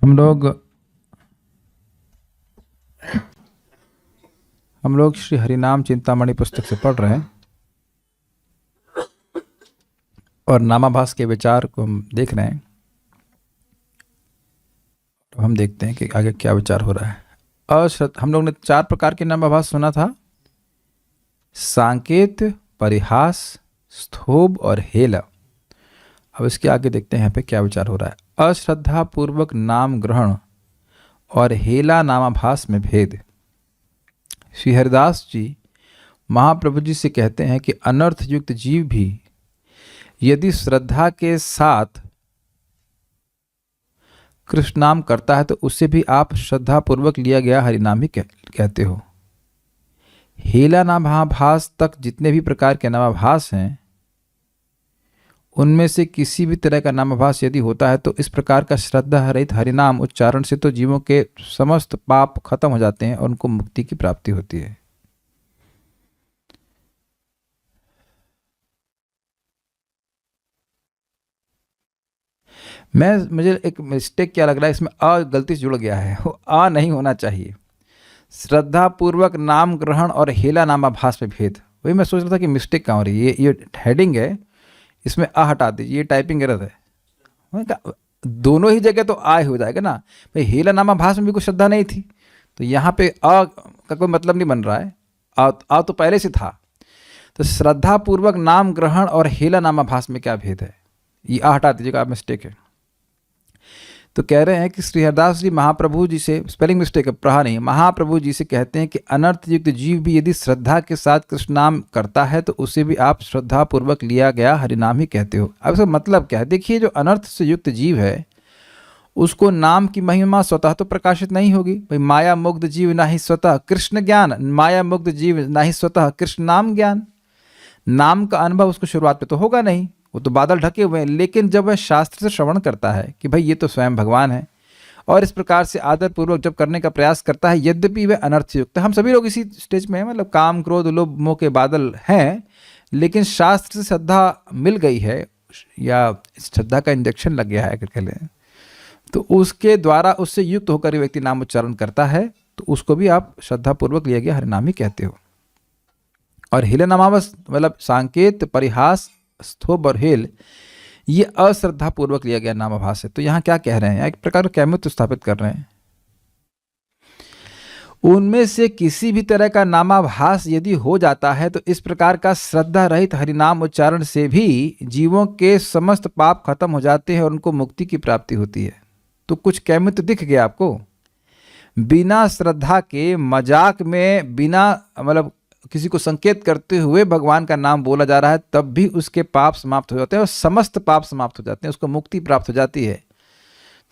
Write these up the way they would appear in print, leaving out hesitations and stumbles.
हम लोग श्री हरिनाम चिंतामणि पुस्तक से पढ़ रहे हैं और नामाभास के विचार को हम देख रहे हैं। तो हम देखते हैं कि आगे क्या विचार हो रहा है। हम लोग ने 4 प्रकार के नामाभास सुना था: सांकेत, परिहास, स्थोभ और हेला। अब इसके आगे देखते हैं यहाँ पे क्या विचार हो रहा है। अश्रद्धा पूर्वक नाम ग्रहण और हेला नामाभास में भेद। श्री हरिदास जी महाप्रभु जी से कहते हैं कि अनर्थ युक्त जीव भी यदि श्रद्धा के साथ कृष्ण नाम करता है तो उसे भी आप श्रद्धा पूर्वक लिया गया हरिनाम ही कहते हो। हेला नामाभास तक जितने भी प्रकार के नामाभास हैं उनमें से किसी भी तरह का नामाभास यदि होता है तो इस प्रकार का श्रद्धा रहित हरिनाम उच्चारण से तो जीवों के समस्त पाप खत्म हो जाते हैं और उनको मुक्ति की प्राप्ति होती है। मुझे एक मिस्टेक क्या लग रहा है इसमें, गलती से जुड़ गया है। वो नहीं होना चाहिए। श्रद्धा पूर्वक नाम ग्रहण और हेला नामाभास में भेद, वही मैं सोच रहा था कि मिस्टेक कहाँ हो रही है। ये हेडिंग है, इसमें हटा दीजिए, ये टाइपिंग एरर है। दोनों ही जगह तो हो जाएगा ना भाई। हेला नामाभास में भी कोई श्रद्धा नहीं थी तो यहाँ पे का कोई मतलब नहीं बन रहा है। तो पहले से था। तो श्रद्धा पूर्वक नाम ग्रहण और हेला नामाभास में क्या भेद है, ये हटा दीजिएगा, आप मिस्टेक है। तो कह रहे हैं कि श्री हरिदास जी महाप्रभु जी से, स्पेलिंग मिस्टेक है, प्रहा नहीं, महाप्रभु जी से कहते हैं कि अनर्थ युक्त जीव भी यदि श्रद्धा के साथ कृष्ण नाम करता है तो उसे भी आप श्रद्धा पूर्वक लिया गया हरिनाम ही कहते हो। अब इसका मतलब क्या है? देखिए, जो अनर्थ से युक्त जीव है उसको नाम की महिमा स्वतः तो प्रकाशित नहीं होगी। भाई, माया मुग्ध जीव ना ही स्वतः कृष्ण ज्ञान, माया मुग्ध जीव ना ही स्वतः कृष्ण नाम ज्ञान। नाम का अनुभव उसको शुरुआत पे तो होगा नहीं, वो तो बादल ढके हुए हैं। लेकिन जब वह शास्त्र से श्रवण करता है कि भाई ये तो स्वयं भगवान है और इस प्रकार से आदरपूर्वक जब करने का प्रयास करता है, यद्यपि वह अनर्थ युक्त है। हम सभी लोग इसी स्टेज में हैं, मतलब काम क्रोध लोभ मोह के बादल हैं, लेकिन शास्त्र से श्रद्धा मिल गई है या श्रद्धा का इंजेक्शन लग गया है अगर कह लें, तो उसके द्वारा उससे युक्त होकर व्यक्ति नाम उच्चारण करता है तो उसको भी आप श्रद्धापूर्वक लिया गया हरिनाम ही कहते हो। और हेला नामाभास मतलब सांकेत, परिहास, स्थोभ और हेल, ये अश्रद्धा पूर्वक लिया गया नामाभास है। तो यहाँ क्या कह रहे हैं? एक प्रकार का कैमुत्य स्थापित कर रहे हैं। उनमें से किसी भी तरह का नामाभास यदि हो जाता है तो इस प्रकार का श्रद्धा रहित हरिनाम उच्चारण से भी जीवों के समस्त पाप खत्म हो जाते हैं और उनको मुक्ति की प्राप्ति होती है। तो कुछ कैमुत्य दिख गया आपको? बिना श्रद्धा के, मजाक में, बिना मतलब किसी को संकेत करते हुए भगवान का नाम बोला जा रहा है, तब भी उसके पाप समाप्त हो जाते हैं और समस्त पाप समाप्त हो जाते हैं, उसको मुक्ति प्राप्त हो जाती है।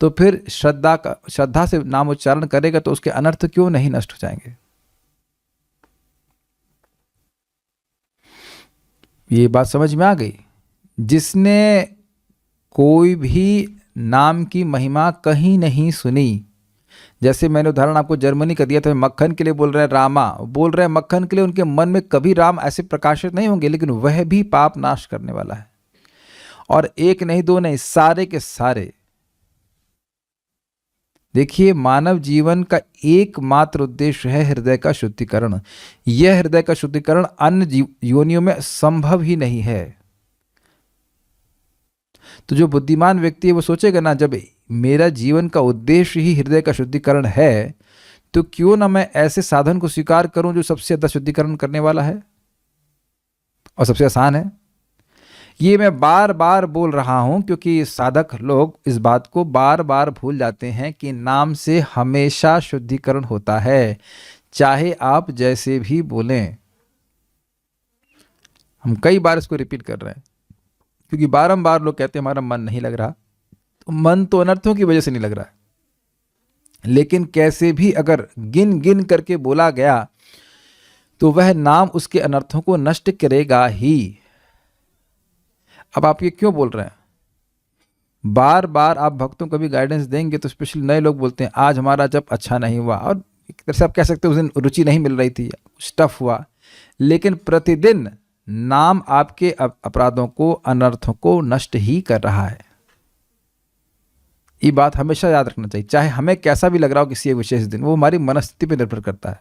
तो फिर श्रद्धा से नाम उच्चारण करेगा तो उसके अनर्थ क्यों नहीं नष्ट हो जाएंगे? ये बात समझ में आ गई? जिसने कोई भी नाम की महिमा कहीं नहीं सुनी, जैसे मैंने उदाहरण आपको जर्मनी का दिया था, मक्खन के लिए बोल रहे हैं रामा, बोल रहे हैं मक्खन के लिए, उनके मन में कभी राम ऐसे प्रकाशित नहीं होंगे, लेकिन वह भी पाप नाश करने वाला है। और एक नहीं, दो नहीं, सारे के सारे। देखिए, मानव जीवन का एकमात्र उद्देश्य है हृदय का शुद्धिकरण। यह हृदय का शुद्धिकरण अन्य योनियों में संभव ही नहीं है। तो जो बुद्धिमान व्यक्ति है वो सोचेगा ना, जब मेरा जीवन का उद्देश्य ही हृदय का शुद्धिकरण है तो क्यों ना मैं ऐसे साधन को स्वीकार करूं जो सबसे ज्यादा शुद्धिकरण करने वाला है और सबसे आसान है। ये मैं बार बार बोल रहा हूं क्योंकि साधक लोग इस बात को बार बार भूल जाते हैं कि नाम से हमेशा शुद्धिकरण होता है, चाहे आप जैसे भी बोलें। हम कई बार इसको रिपीट कर रहे हैं क्योंकि बारंबार लोग कहते हैं हमारा मन नहीं लग रहा। तो मन तो अनर्थों की वजह से नहीं लग रहा है, लेकिन कैसे भी अगर गिन गिन करके बोला गया तो वह नाम उसके अनर्थों को नष्ट करेगा ही। अब आप ये क्यों बोल रहे हैं? बार बार आप भक्तों को भी गाइडेंस देंगे तो स्पेशली नए लोग बोलते हैं आज हमारा जब अच्छा नहीं हुआ, और एक तरह से आप कह सकते हो उस दिन रुचि नहीं मिल रही थी, स्टफ हुआ। लेकिन प्रतिदिन नाम आपके अपराधों को, अनर्थों को नष्ट ही कर रहा है। ये बात हमेशा याद रखना चाहिए, चाहे हमें कैसा भी लग रहा हो किसी एक विशेष दिन, वो हमारी मनस्थिति पर निर्भर करता है।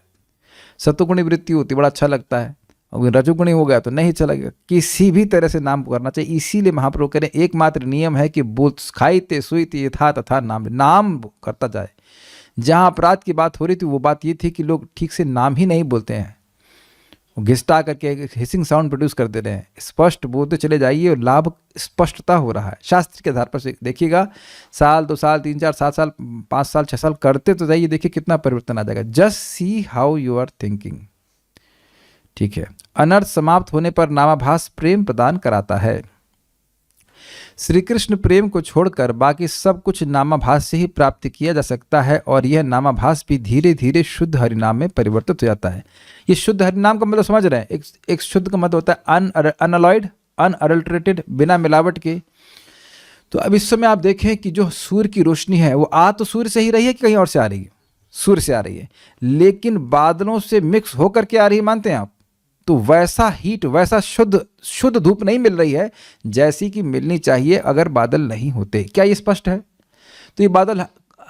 सत्वगुणी वृत्ति होती बड़ा अच्छा लगता है, और रजोगुणी हो गया तो नहीं अच्छा लगेगा। किसी भी तरह से नाम पुकारना चाहिए। इसीलिए महाप्रभु कह रहे हैं एकमात्र नियम है कि बोल खाईते सुईते यथा तथा नाम करता जाए। जहाँ अपराध की बात हो रही थी वो बात ये थी कि लोग ठीक से नाम ही नहीं बोलते हैं, वो घिसटा करके हिसिंग साउंड प्रोड्यूस कर दे रहे हैं। स्पष्ट बोलते चले जाइए और लाभ स्पष्टता हो रहा है। शास्त्र के आधार पर से देखिएगा, साल 2 साल 3 4 7 साल 5 साल 6 साल करते तो जाइए, देखिए कितना परिवर्तन आ जाएगा। Just see how you are thinking. ठीक है। अनर्थ समाप्त होने पर नामाभास प्रेम प्रदान कराता है। श्री कृष्ण प्रेम को छोड़कर बाकी सब कुछ नामाभास से ही प्राप्त किया जा सकता है, और यह नामाभास भी धीरे धीरे शुद्ध हरिनाम में परिवर्तित हो जाता है। ये शुद्ध हरिनाम का मतलब समझ रहे हैं? एक शुद्ध का मतलब होता है अनअलॉयड, अनअडल्टरेटेड, बिना मिलावट के। तो अब इस समय आप देखें कि जो सूर्य की रोशनी है वो आ तो सूर्य से ही रही है कि कहीं और से आ रही है? सूर्य से आ रही है, लेकिन बादलों से मिक्स होकर के आ रही है, मानते हैं आप? तो वैसा हीट, वैसा शुद्ध धूप नहीं मिल रही है जैसी कि मिलनी चाहिए अगर बादल नहीं होते। क्या ये स्पष्ट है? तो ये बादल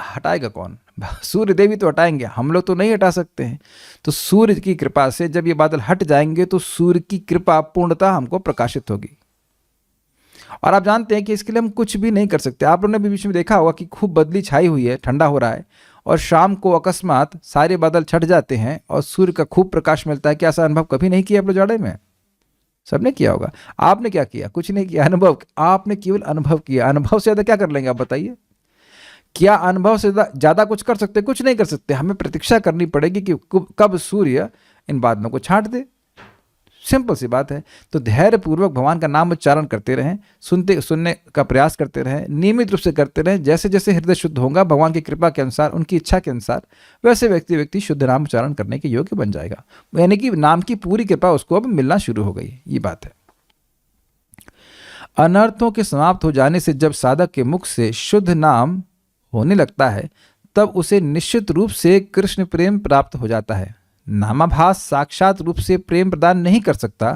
हटाएगा कौन? सूर्य देवी तो हटाएंगे, हम लोग तो नहीं हटा सकते हैं। तो सूर्य की कृपा से जब ये बादल हट जाएंगे तो सूर्य की कृपा पूर्णतः हमको प्रकाशित होगी। और आप जानते हैं कि इसके लिए हम कुछ भी नहीं कर सकते। आप लोगों ने भी बीच में देखा होगा कि खूब बदली छाई हुई है, ठंडा हो रहा है, और शाम को अकस्मात सारे बादल छट जाते हैं और सूर्य का खूब प्रकाश मिलता है। क्या ऐसा अनुभव कभी नहीं किया आप लोग जाड़े में? सबने किया होगा। आपने क्या किया? कुछ नहीं किया, अनुभव। आपने केवल अनुभव किया। अनुभव से ज़्यादा क्या कर लेंगे आप बताइए? क्या अनुभव से ज़्यादा कुछ कर सकते? कुछ नहीं कर सकते। हमें प्रतीक्षा करनी पड़ेगी कि कब सूर्य इन बादलों को छांट दे। सिंपल सी बात है। तो धैर्यपूर्वक भगवान का नाम उच्चारण करते रहें, सुनने का प्रयास करते रहें, नियमित रूप से करते रहें। जैसे जैसे हृदय शुद्ध होगा भगवान की कृपा के अनुसार, उनकी इच्छा के अनुसार, वैसे व्यक्ति शुद्ध नाम उच्चारण करने के योग्य बन जाएगा। यानी कि नाम की पूरी कृपा उसको अब मिलना शुरू हो गई। ये बात है। अनर्थों के समाप्त हो जाने से जब साधक के मुख से शुद्ध नाम होने लगता है तब उसे निश्चित रूप से कृष्ण प्रेम प्राप्त हो जाता है। नामाभास साक्षात रूप से प्रेम प्रदान नहीं कर सकता,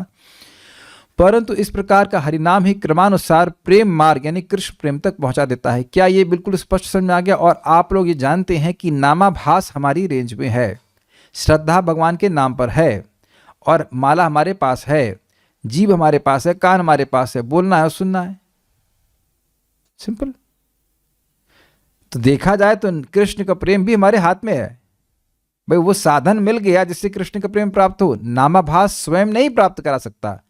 परंतु इस प्रकार का हरिनाम ही क्रमानुसार प्रेम मार्ग यानी कृष्ण प्रेम तक पहुंचा देता है। क्या ये बिल्कुल स्पष्ट समझ में आ गया? और आप लोग ये जानते हैं कि नामाभास हमारी रेंज में है, श्रद्धा भगवान के नाम पर है, और माला हमारे पास है, जीभ हमारे पास है, कान हमारे पास है, बोलना है और सुनना है। सिंपल। तो देखा जाए तो कृष्ण का प्रेम भी हमारे हाथ में है भाई। वो साधन मिल गया जिससे कृष्ण का प्रेम प्राप्त हो। नामाभास स्वयं नहीं प्राप्त करा सकता,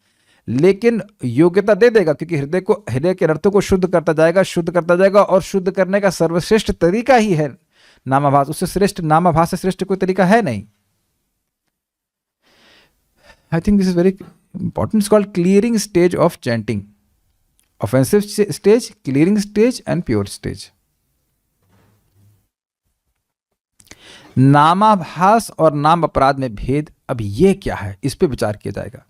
लेकिन योग्यता दे देगा, क्योंकि हृदय के अर्थों को शुद्ध करता जाएगा, और शुद्ध करने का सर्वश्रेष्ठ तरीका ही है नामाभास। उससे श्रेष्ठ, नामाभास से श्रेष्ठ कोई तरीका है नहीं। I think this is very important. It's called clearing stage of chanting. Offensive stage, clearing stage and pure stage. नामाभास और नाम अपराध में भेद, अब ये क्या है, इस पे विचार किया जाएगा।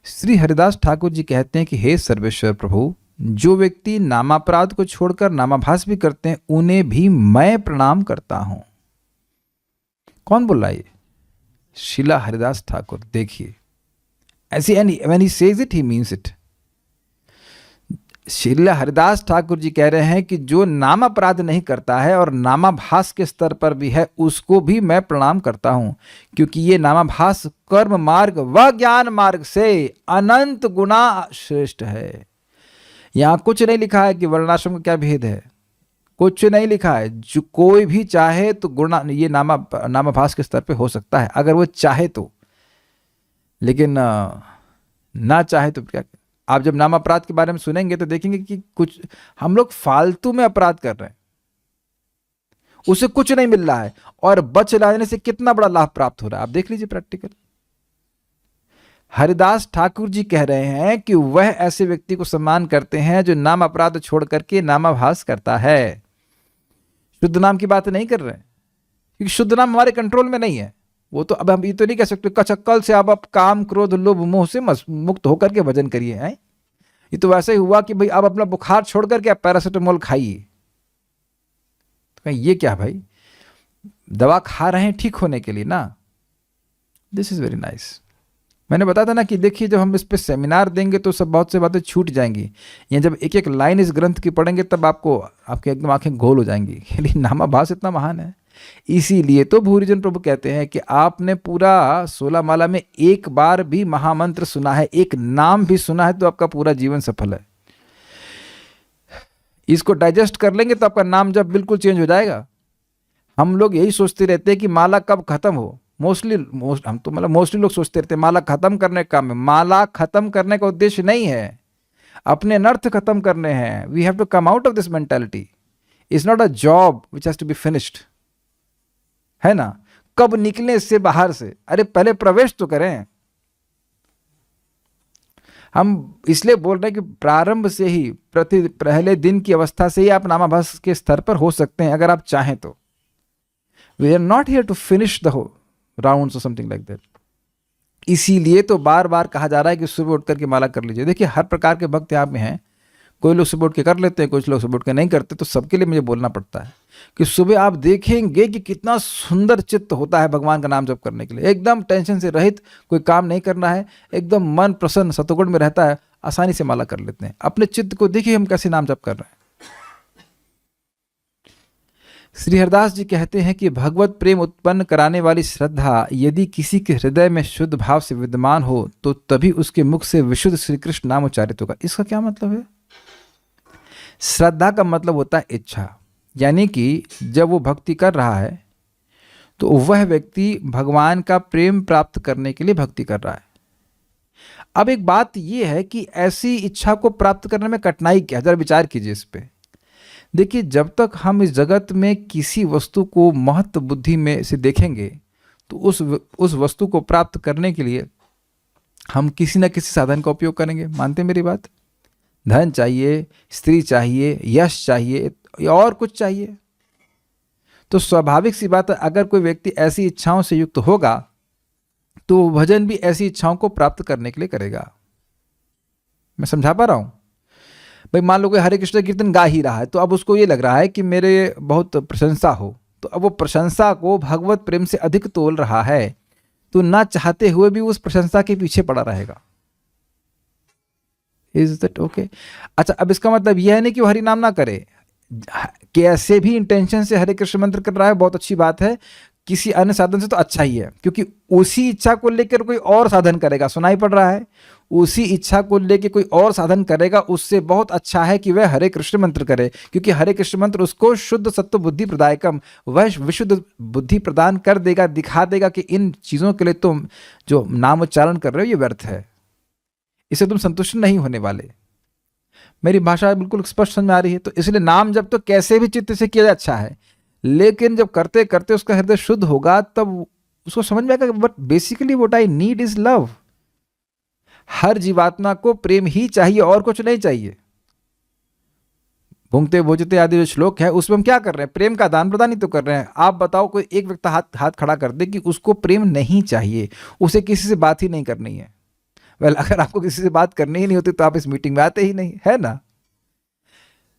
श्री हरिदास ठाकुर जी कहते हैं कि हे सर्वेश्वर प्रभु, जो व्यक्ति नामापराध को छोड़कर नामाभास भी करते हैं उन्हें भी मैं प्रणाम करता हूं। कौन बोल रहा है? शिला हरिदास ठाकुर। देखिए ऐसी, when he says it he means it. शिला हरिदास ठाकुर जी कह रहे हैं कि जो नाम अपराध नहीं करता है और नामाभास के स्तर पर भी है उसको भी मैं प्रणाम करता हूं, क्योंकि ये नामाभास कर्म मार्ग व ज्ञान मार्ग से अनंत गुना श्रेष्ठ है। यहां कुछ नहीं लिखा है कि वर्णाश्रम का क्या भेद है, कुछ नहीं लिखा है। जो कोई भी चाहे तो गुणा ये नामाभास के स्तर पे हो सकता है, अगर वो चाहे तो, लेकिन ना चाहे तो क्या। आप जब नाम अपराध के बारे में सुनेंगे तो देखेंगे कि कुछ हम लोग फालतू में अपराध कर रहे हैं, उसे कुछ नहीं मिल रहा है, और बच लाने से कितना बड़ा लाभ प्राप्त हो रहा है। आप देख लीजिए प्रैक्टिकल। हरिदास ठाकुर जी कह रहे हैं कि वह ऐसे व्यक्ति को सम्मान करते हैं जो नाम अपराध छोड़ करके नामाभास करता है। शुद्ध नाम की बात नहीं कर रहे हैं, क्योंकि शुद्ध नाम हमारे कंट्रोल में नहीं है। वो तो अब हम ये तो नहीं कह सकते कचक्कल से आप काम क्रोध लोभ मोह से मुक्त होकर के भजन करिए हैं। ये तो वैसे ही हुआ कि भाई आप अपना बुखार छोड़ करके आप पैरासिटामोल खाइए। तो ये क्या भाई, दवा खा रहे हैं ठीक होने के लिए ना। This is very nice. मैंने बताया था ना कि देखिए जब हम इस पे सेमिनार देंगे तो सब बहुत सी बातें छूट जाएंगी, या जब एक एक लाइन इस ग्रंथ की पढ़ेंगे तब आपको आपकी एकदम आंखें गोल हो जाएंगी। लेकिन नामाभास इतना महान है। इसीलिए तो भूरिजन प्रभु कहते हैं कि आपने पूरा 16 माला में एक बार भी महामंत्र सुना है, एक नाम भी सुना है, तो आपका पूरा जीवन सफल है। इसको डाइजेस्ट कर लेंगे तो आपका नाम जब बिल्कुल चेंज हो जाएगा। हम लोग यही सोचते रहते हैं कि माला कब खत्म हो। मोस्टली लोग सोचते रहते हैं माला खत्म करने का काम है। माला खत्म करने का उद्देश्य नहीं है, अपने अनर्थ खत्म करने हैं। We have to come out of this mentality. It's not a job which has to be finished, है ना। कब निकले इससे बाहर से, अरे पहले प्रवेश तो करें। हम इसलिए बोल रहे हैं कि प्रारंभ से ही पहले दिन की अवस्था से ही आप नामाभास के स्तर पर हो सकते हैं अगर आप चाहें तो। We are not here to finish the rounds और समथिंग लाइक दैट। इसीलिए तो बार बार कहा जा रहा है कि सुबह उठ करके माला कर लीजिए। देखिए हर प्रकार के भक्त यहाँ में हैं, कोई लोग सुबह उठ के कर लेते हैं, कुछ लोग सुबह उठ के नहीं करते। तो सबके लिए मुझे बोलना पड़ता है कि सुबह आप देखेंगे कि कितना सुंदर चित्त होता है भगवान का नाम जप करने के लिए। एकदम टेंशन से रहित, कोई काम नहीं करना है, एकदम मन प्रसन्न सतोगुण में रहता है, आसानी से माला कर लेते हैं। अपने चित्त को देखिए हम कैसे नाम जप कर रहे हैं। श्री हरदास जी कहते हैं कि भगवत प्रेम उत्पन्न कराने वाली श्रद्धा यदि किसी के हृदय में शुद्ध भाव से विद्यमान हो तो तभी उसके मुख से विशुद्ध श्री कृष्ण नाम उच्चारित होगा। इसका क्या मतलब है? श्रद्धा का मतलब होता है इच्छा, यानी कि जब वो भक्ति कर रहा है तो वह व्यक्ति भगवान का प्रेम प्राप्त करने के लिए भक्ति कर रहा है। अब एक बात यह है कि ऐसी इच्छा को प्राप्त करने में कठिनाई क्या है, जरा विचार कीजिए इस पे। देखिए जब तक हम इस जगत में किसी वस्तु को महत्व बुद्धि में से देखेंगे तो उस वस्तु को प्राप्त करने के लिए हम किसी न किसी साधन का उपयोग करेंगे। मानते मेरी बात? धन चाहिए, स्त्री चाहिए, यश चाहिए या और कुछ चाहिए। तो स्वाभाविक सी बात है अगर कोई व्यक्ति ऐसी इच्छाओं से युक्त होगा तो भजन भी ऐसी इच्छाओं को प्राप्त करने के लिए करेगा। मैं समझा पा रहा हूं? भाई मान लो कोई हरे कृष्ण कीर्तन गा ही रहा है तो अब उसको ये लग रहा है कि मेरे बहुत प्रशंसा हो, तो अब वो प्रशंसा को भगवत प्रेम से अधिक तोल रहा है, तो ना चाहते हुए भी उस प्रशंसा के पीछे पड़ा रहेगा। Is that okay? अच्छा, अब इसका मतलब यह है नहीं कि वो हरि नाम ना करे। कैसे भी इंटेंशन से हरे कृष्ण मंत्र कर रहा है, बहुत अच्छी बात है। किसी अन्य साधन से तो अच्छा ही है, क्योंकि उसी इच्छा को लेकर कोई और साधन करेगा, सुनाई पड़ रहा है, उसी इच्छा को लेकर कोई और साधन करेगा, उससे बहुत अच्छा है कि वह हरे कृष्ण मंत्र करे, क्योंकि हरे कृष्ण मंत्र उसको शुद्ध सत्व बुद्धि प्रदायकम, वह विशुद्ध बुद्धि प्रदान कर देगा, दिखा देगा कि इन चीज़ों के लिए तुम जो नाम उच्चारण कर रहे हो ये व्यर्थ है, इससे तुम संतुष्ट नहीं होने वाले। मेरी भाषा बिल्कुल स्पष्ट समझ में आ रही है? तो इसलिए नाम जब तो कैसे भी चित्त से किया अच्छा है, लेकिन जब करते करते उसका हृदय शुद्ध होगा तब उसको समझ में आएगा but basically what I need is love. हर जीवात्मा को प्रेम ही चाहिए और कुछ नहीं चाहिए। भुंगते भोजते आदि जो श्लोक है उसमें हम क्या कर रहे हैं? प्रेम का आदान प्रदान ही तो कर रहे हैं। आप बताओ कोई एक व्यक्ति हाथ खड़ा कर दे कि उसको प्रेम नहीं चाहिए, उसे किसी से बात ही नहीं करनी है। अगर आपको किसी से बात करनी ही नहीं होती तो आप इस मीटिंग में आते ही नहीं, है ना?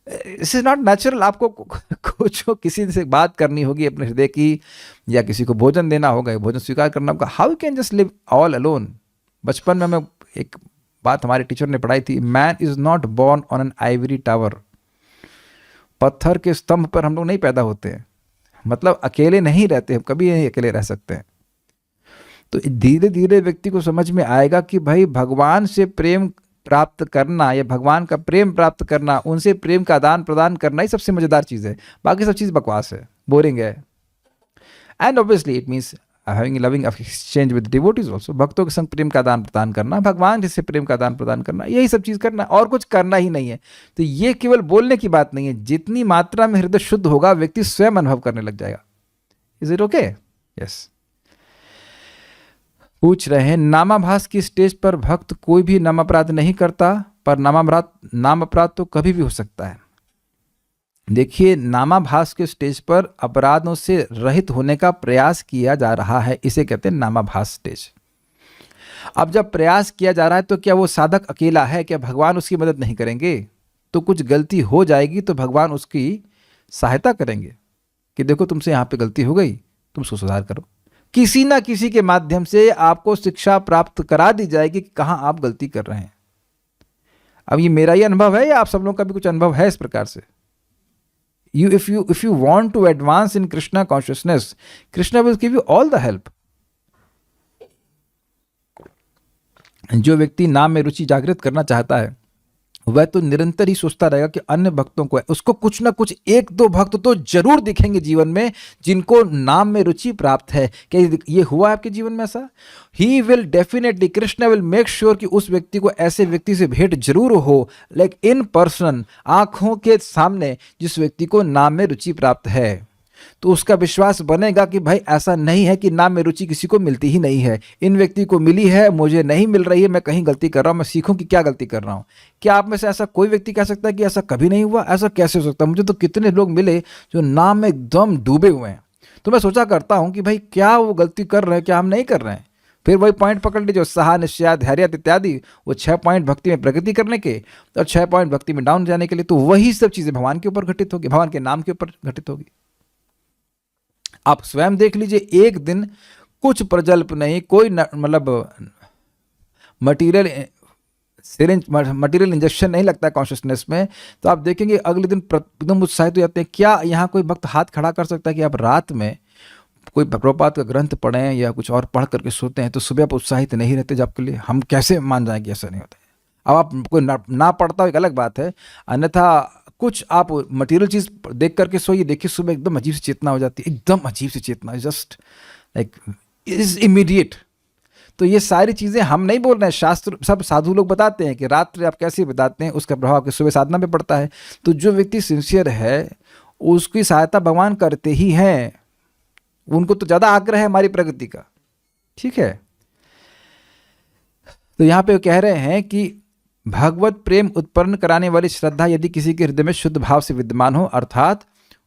It's is not natural. आपको कुछ किसी से बात करनी होगी अपने हृदय की, या किसी को भोजन देना होगा, भोजन स्वीकार करना होगा। How can just live all alone? बचपन में हमें एक बात हमारे टीचर ने पढ़ाई थी, man is not born on an Ivory tower. पत्थर के स्तंभ पर हम लोग नहीं पैदा होते हैं, मतलब अकेले नहीं रहते, हम कभी नहीं अकेले रह सकते हैं। तो धीरे धीरे व्यक्ति को समझ में आएगा कि भाई भगवान से प्रेम प्राप्त करना या भगवान का प्रेम प्राप्त करना, उनसे प्रेम का आदान प्रदान करना ही सबसे मजेदार चीज़ है। बाकी सब चीज़ बकवास है, बोरिंग है। And obviously it means having loving exchange with devotees also. भक्तों के संग प्रेम का आदान प्रदान करना, भगवान जिससे प्रेम का आदान प्रदान करना, यही सब चीज़ करना, और कुछ करना ही नहीं है। तो ये केवल बोलने की बात नहीं है, जितनी मात्रा में हृदय शुद्ध होगा व्यक्ति स्वयं अनुभव करने लग जाएगा। Is it okay? यस। पूछ रहे हैं, नामाभास की स्टेज पर भक्त कोई भी नाम अपराध नहीं करता, पर नाम अपराध तो कभी भी हो सकता है। देखिए, नामाभास के स्टेज पर अपराधों से रहित होने का प्रयास किया जा रहा है, इसे कहते हैं नामाभास स्टेज। अब जब प्रयास किया जा रहा है तो क्या वो साधक अकेला है? क्या भगवान उसकी मदद नहीं करेंगे? तो कुछ गलती हो जाएगी तो भगवान उसकी सहायता करेंगे कि देखो तुमसे यहाँ पे गलती हो गई, तुम उसको सुधार करो। किसी ना किसी के माध्यम से आपको शिक्षा प्राप्त करा दी जाएगी कि कहाँ आप गलती कर रहे हैं। अब ये मेरा ही अनुभव है या आप सब लोगों का भी कुछ अनुभव है इस प्रकार से? If you want to advance in Krishna consciousness, Krishna will give you all the help. जो व्यक्ति नाम में रुचि जागृत करना चाहता है वह तो निरंतर ही सोचता रहेगा कि अन्य भक्तों को, उसको कुछ ना कुछ एक दो भक्त तो जरूर दिखेंगे जीवन में जिनको नाम में रुचि प्राप्त है। क्या ये हुआ आपके जीवन में ऐसा? He will definitely, Krishna will make sure कि उस व्यक्ति को ऐसे व्यक्ति से भेंट जरूर हो, लाइक इन पर्सन, आंखों के सामने, जिस व्यक्ति को नाम में रुचि प्राप्त है। तो उसका विश्वास बनेगा कि भाई ऐसा नहीं है कि नाम में रुचि किसी को मिलती ही नहीं है, इन व्यक्ति को मिली है, मुझे नहीं मिल रही है, मैं कहीं गलती कर रहा हूँ, मैं सीखूं कि क्या गलती कर रहा हूँ। क्या आप में से ऐसा कोई व्यक्ति कह सकता है कि ऐसा कभी नहीं हुआ? ऐसा कैसे हो सकता है? मुझे तो कितने लोग मिले जो नाम में एकदम डूबे हुए हैं। तो मैं सोचा करता हूँ कि भाई क्या वो गलती कर रहे हैं, क्या हम नहीं कर रहे हैं? फिर वही पॉइंट पकड़ लीजिए, उत्साह, निश्चय, धैर्य इत्यादि, वो 6 पॉइंट भक्ति में प्रगति करने के और 6 पॉइंट भक्ति में डाउन जाने के लिए। तो वही सब चीज़ें भगवान के ऊपर घटित होगी, भगवान के नाम के ऊपर घटित होगी। आप स्वयं देख लीजिए, एक दिन कुछ प्रजल्प नहीं, कोई मतलब मटीरियल सिरिंज, मटीरियल इंजेक्शन नहीं लगता है कॉन्शियसनेस में, तो आप देखेंगे अगले दिन एकदम उत्साहित हो जाते हैं। क्या यहाँ कोई भक्त हाथ खड़ा कर सकता है कि आप रात में कोई प्रभुपाद का ग्रंथ पढ़ें या कुछ और पढ़ करके सोते हैं तो सुबह आप उत्साहित नहीं रहते जब के लिए? हम कैसे मान जाएं कि ऐसा नहीं होता है? अब आप कोई ना पढ़ता हो एक अलग बात है, अन्यथा कुछ आप मटेरियल चीज़ देख करके सोइए, देखिए सुबह एकदम अजीब सी चेतना हो जाती है, एकदम अजीब सी चेतना, जस्ट लाइक इज इमीडिएट। तो ये सारी चीज़ें हम नहीं बोल रहे हैं, शास्त्र सब साधु लोग बताते हैं कि रात्रि आप कैसे बिताते हैं उसका प्रभाव आपके सुबह साधना पे पड़ता है। तो जो व्यक्ति सिंसियर है उसकी सहायता भगवान करते ही हैं, उनको तो ज़्यादा आग्रह है हमारी प्रगति का, ठीक है। तो यहाँ पे वो कह रहे हैं कि भगवत प्रेम उत्पन्न कराने वाली श्रद्धा यदि किसी के हृदय में शुद्ध भाव से विद्यमान हो, अर्थात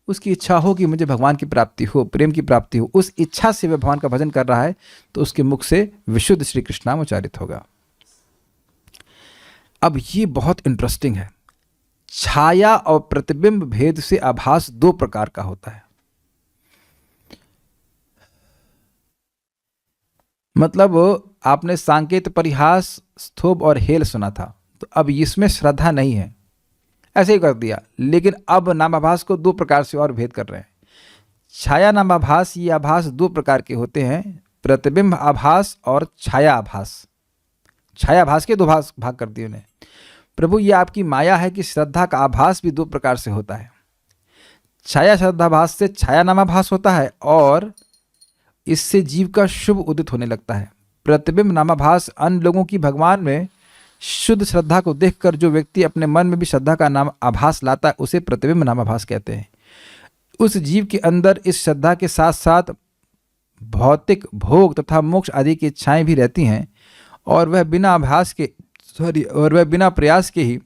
उसकी इच्छा हो कि मुझे भगवान की प्राप्ति हो, प्रेम की प्राप्ति हो, उस इच्छा से वह भगवान का भजन कर रहा है, तो उसके मुख से विशुद्ध श्री कृष्णाम उच्चारित होगा। अब ये बहुत इंटरेस्टिंग है। छाया और प्रतिबिंब भेद से आभास 2 प्रकार का होता है। मतलब आपने सांकेत, परिहास, स्थोप और हेल सुना था, तो अब इसमें श्रद्धा नहीं है, ऐसे ही कर दिया। लेकिन अब नामाभास को 2 प्रकार से और भेद कर रहे हैं। छाया नामाभास, ये आभास 2 प्रकार के होते हैं, प्रतिबिंब आभास और छाया आभास। छाया आभास के 2 भाग कर दिए उन्हें। प्रभु ये आपकी माया है कि श्रद्धा का आभास भी 2 प्रकार से होता है। छाया श्रद्धाभास से छाया नामाभास होता है और इससे जीव का शुभ उदित होने लगता है। प्रतिबिंब नामाभास अन्य लोगों की भगवान में शुद्ध श्रद्धा को देखकर जो व्यक्ति अपने मन में भी श्रद्धा का नाम आभास लाता है उसे प्रतिबिंब नामाभास कहते हैं। उस जीव के अंदर इस श्रद्धा के साथ साथ भौतिक भोग तथा मोक्ष आदि की इच्छाएं भी रहती हैं और वह बिना प्रयास के ही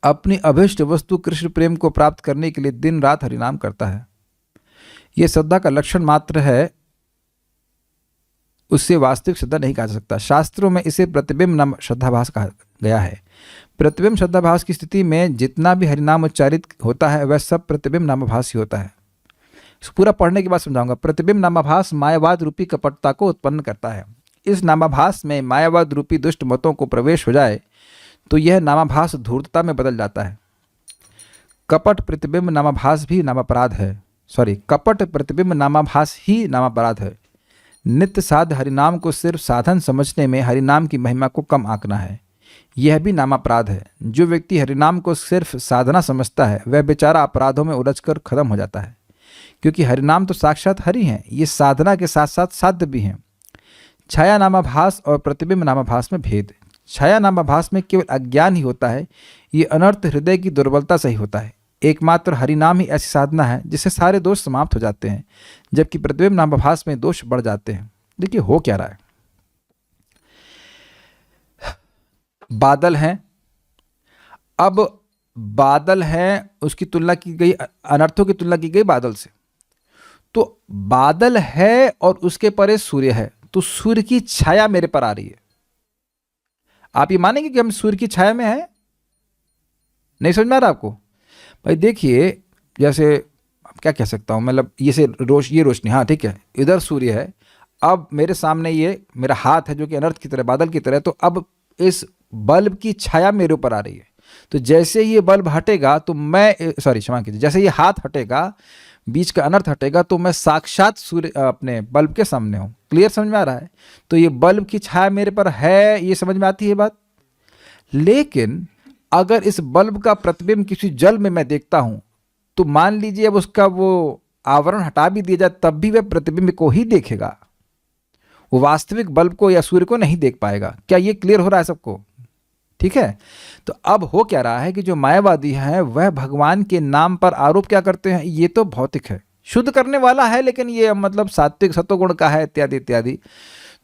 अपनी अभिष्ट वस्तु कृष्ण प्रेम को प्राप्त करने के लिए दिन रात हरिनाम करता है। यह श्रद्धा का लक्षण मात्र है, उससे वास्तविक श्रद्धा नहीं कहा जा सकता। शास्त्रों में इसे प्रतिबिंब नाम श्रद्धाभास कहा गया है। प्रतिबिंब श्रद्धाभास की स्थिति में जितना भी हरिनाम उच्चारित होता है वह सब प्रतिबिंब नामाभास ही होता है। इस पूरा पढ़ने के बाद समझाऊंगा। प्रतिबिंब नामाभास मायावाद रूपी कपटता को उत्पन्न करता है। इस नामाभास में मायावाद रूपी दुष्ट मतों को प्रवेश हो जाए तो यह नामाभास धूर्तता में बदल जाता है। कपट प्रतिबिंब नामाभास भी नामापराध है, कपट प्रतिबिंब नामाभास ही नामापराध है। नित्य साध हरिनाम को सिर्फ साधन समझने में हरिनाम की महिमा को कम आंकना है, यह भी नामापराध है। जो व्यक्ति हरिनाम को सिर्फ साधना समझता है वह बेचारा अपराधों में उलझकर खत्म हो जाता है, क्योंकि हरिनाम तो साक्षात हरि हैं, ये साधना के साथ साथ साध्य भी हैं। छाया नामाभास और प्रतिबिंब नामाभास में भेद। छाया नामाभास में केवल अज्ञान ही होता है, ये अनर्थ हृदय की दुर्बलता से ही होता है। एकमात्र हरिनाम ही ऐसी साधना है जिससे सारे दोष समाप्त हो जाते हैं, जबकि प्रतिबिंब नामाभास में दोष बढ़ जाते हैं। देखिए हो क्या रहा है। बादल हैं, अब बादल हैं, उसकी तुलना की गई, अनर्थों की तुलना की गई बादल से। तो बादल है और उसके परे सूर्य है, तो सूर्य की छाया मेरे पर आ रही है। आप ये मानेंगे कि हम सूर्य की छाया में हैं? नहीं समझ में आ रहा आपको? भाई देखिए, जैसे क्या कह सकता हूँ, मतलब ये रोशनी, हाँ ठीक है, इधर सूर्य है अब मेरे सामने ये मेरा हाथ है जो कि अनर्थ की तरह, बादल की तरह, तो अब इस बल्ब की छाया मेरे ऊपर आ रही है। तो जैसे ही ये बल्ब हटेगा तो मैं, सॉरी क्षमा कीजिए, जैसे ये हाथ हटेगा, बीच का अनर्थ हटेगा, तो मैं साक्षात सूर्य अपने बल्ब के सामने हूँ। क्लियर समझ में आ रहा है? तो ये बल्ब की छाया मेरे पर है, ये समझ में आती है बात। लेकिन अगर इस बल्ब का प्रतिबिंब किसी जल में मैं देखता हूं, तो मान लीजिए अब उसका वो आवरण हटा भी दिया जाए, तब भी वह प्रतिबिंब को ही देखेगा, वो वास्तविक बल्ब को या सूर्य को नहीं देख पाएगा। क्या ये क्लियर हो रहा है सबको? ठीक है। तो अब हो क्या रहा है कि जो मायावादी हैं वह भगवान के नाम पर आरोप क्या करते हैं, ये तो भौतिक है, शुद्ध करने वाला है, लेकिन ये मतलब सात्विक सत्वगुण का है, इत्यादि इत्यादि।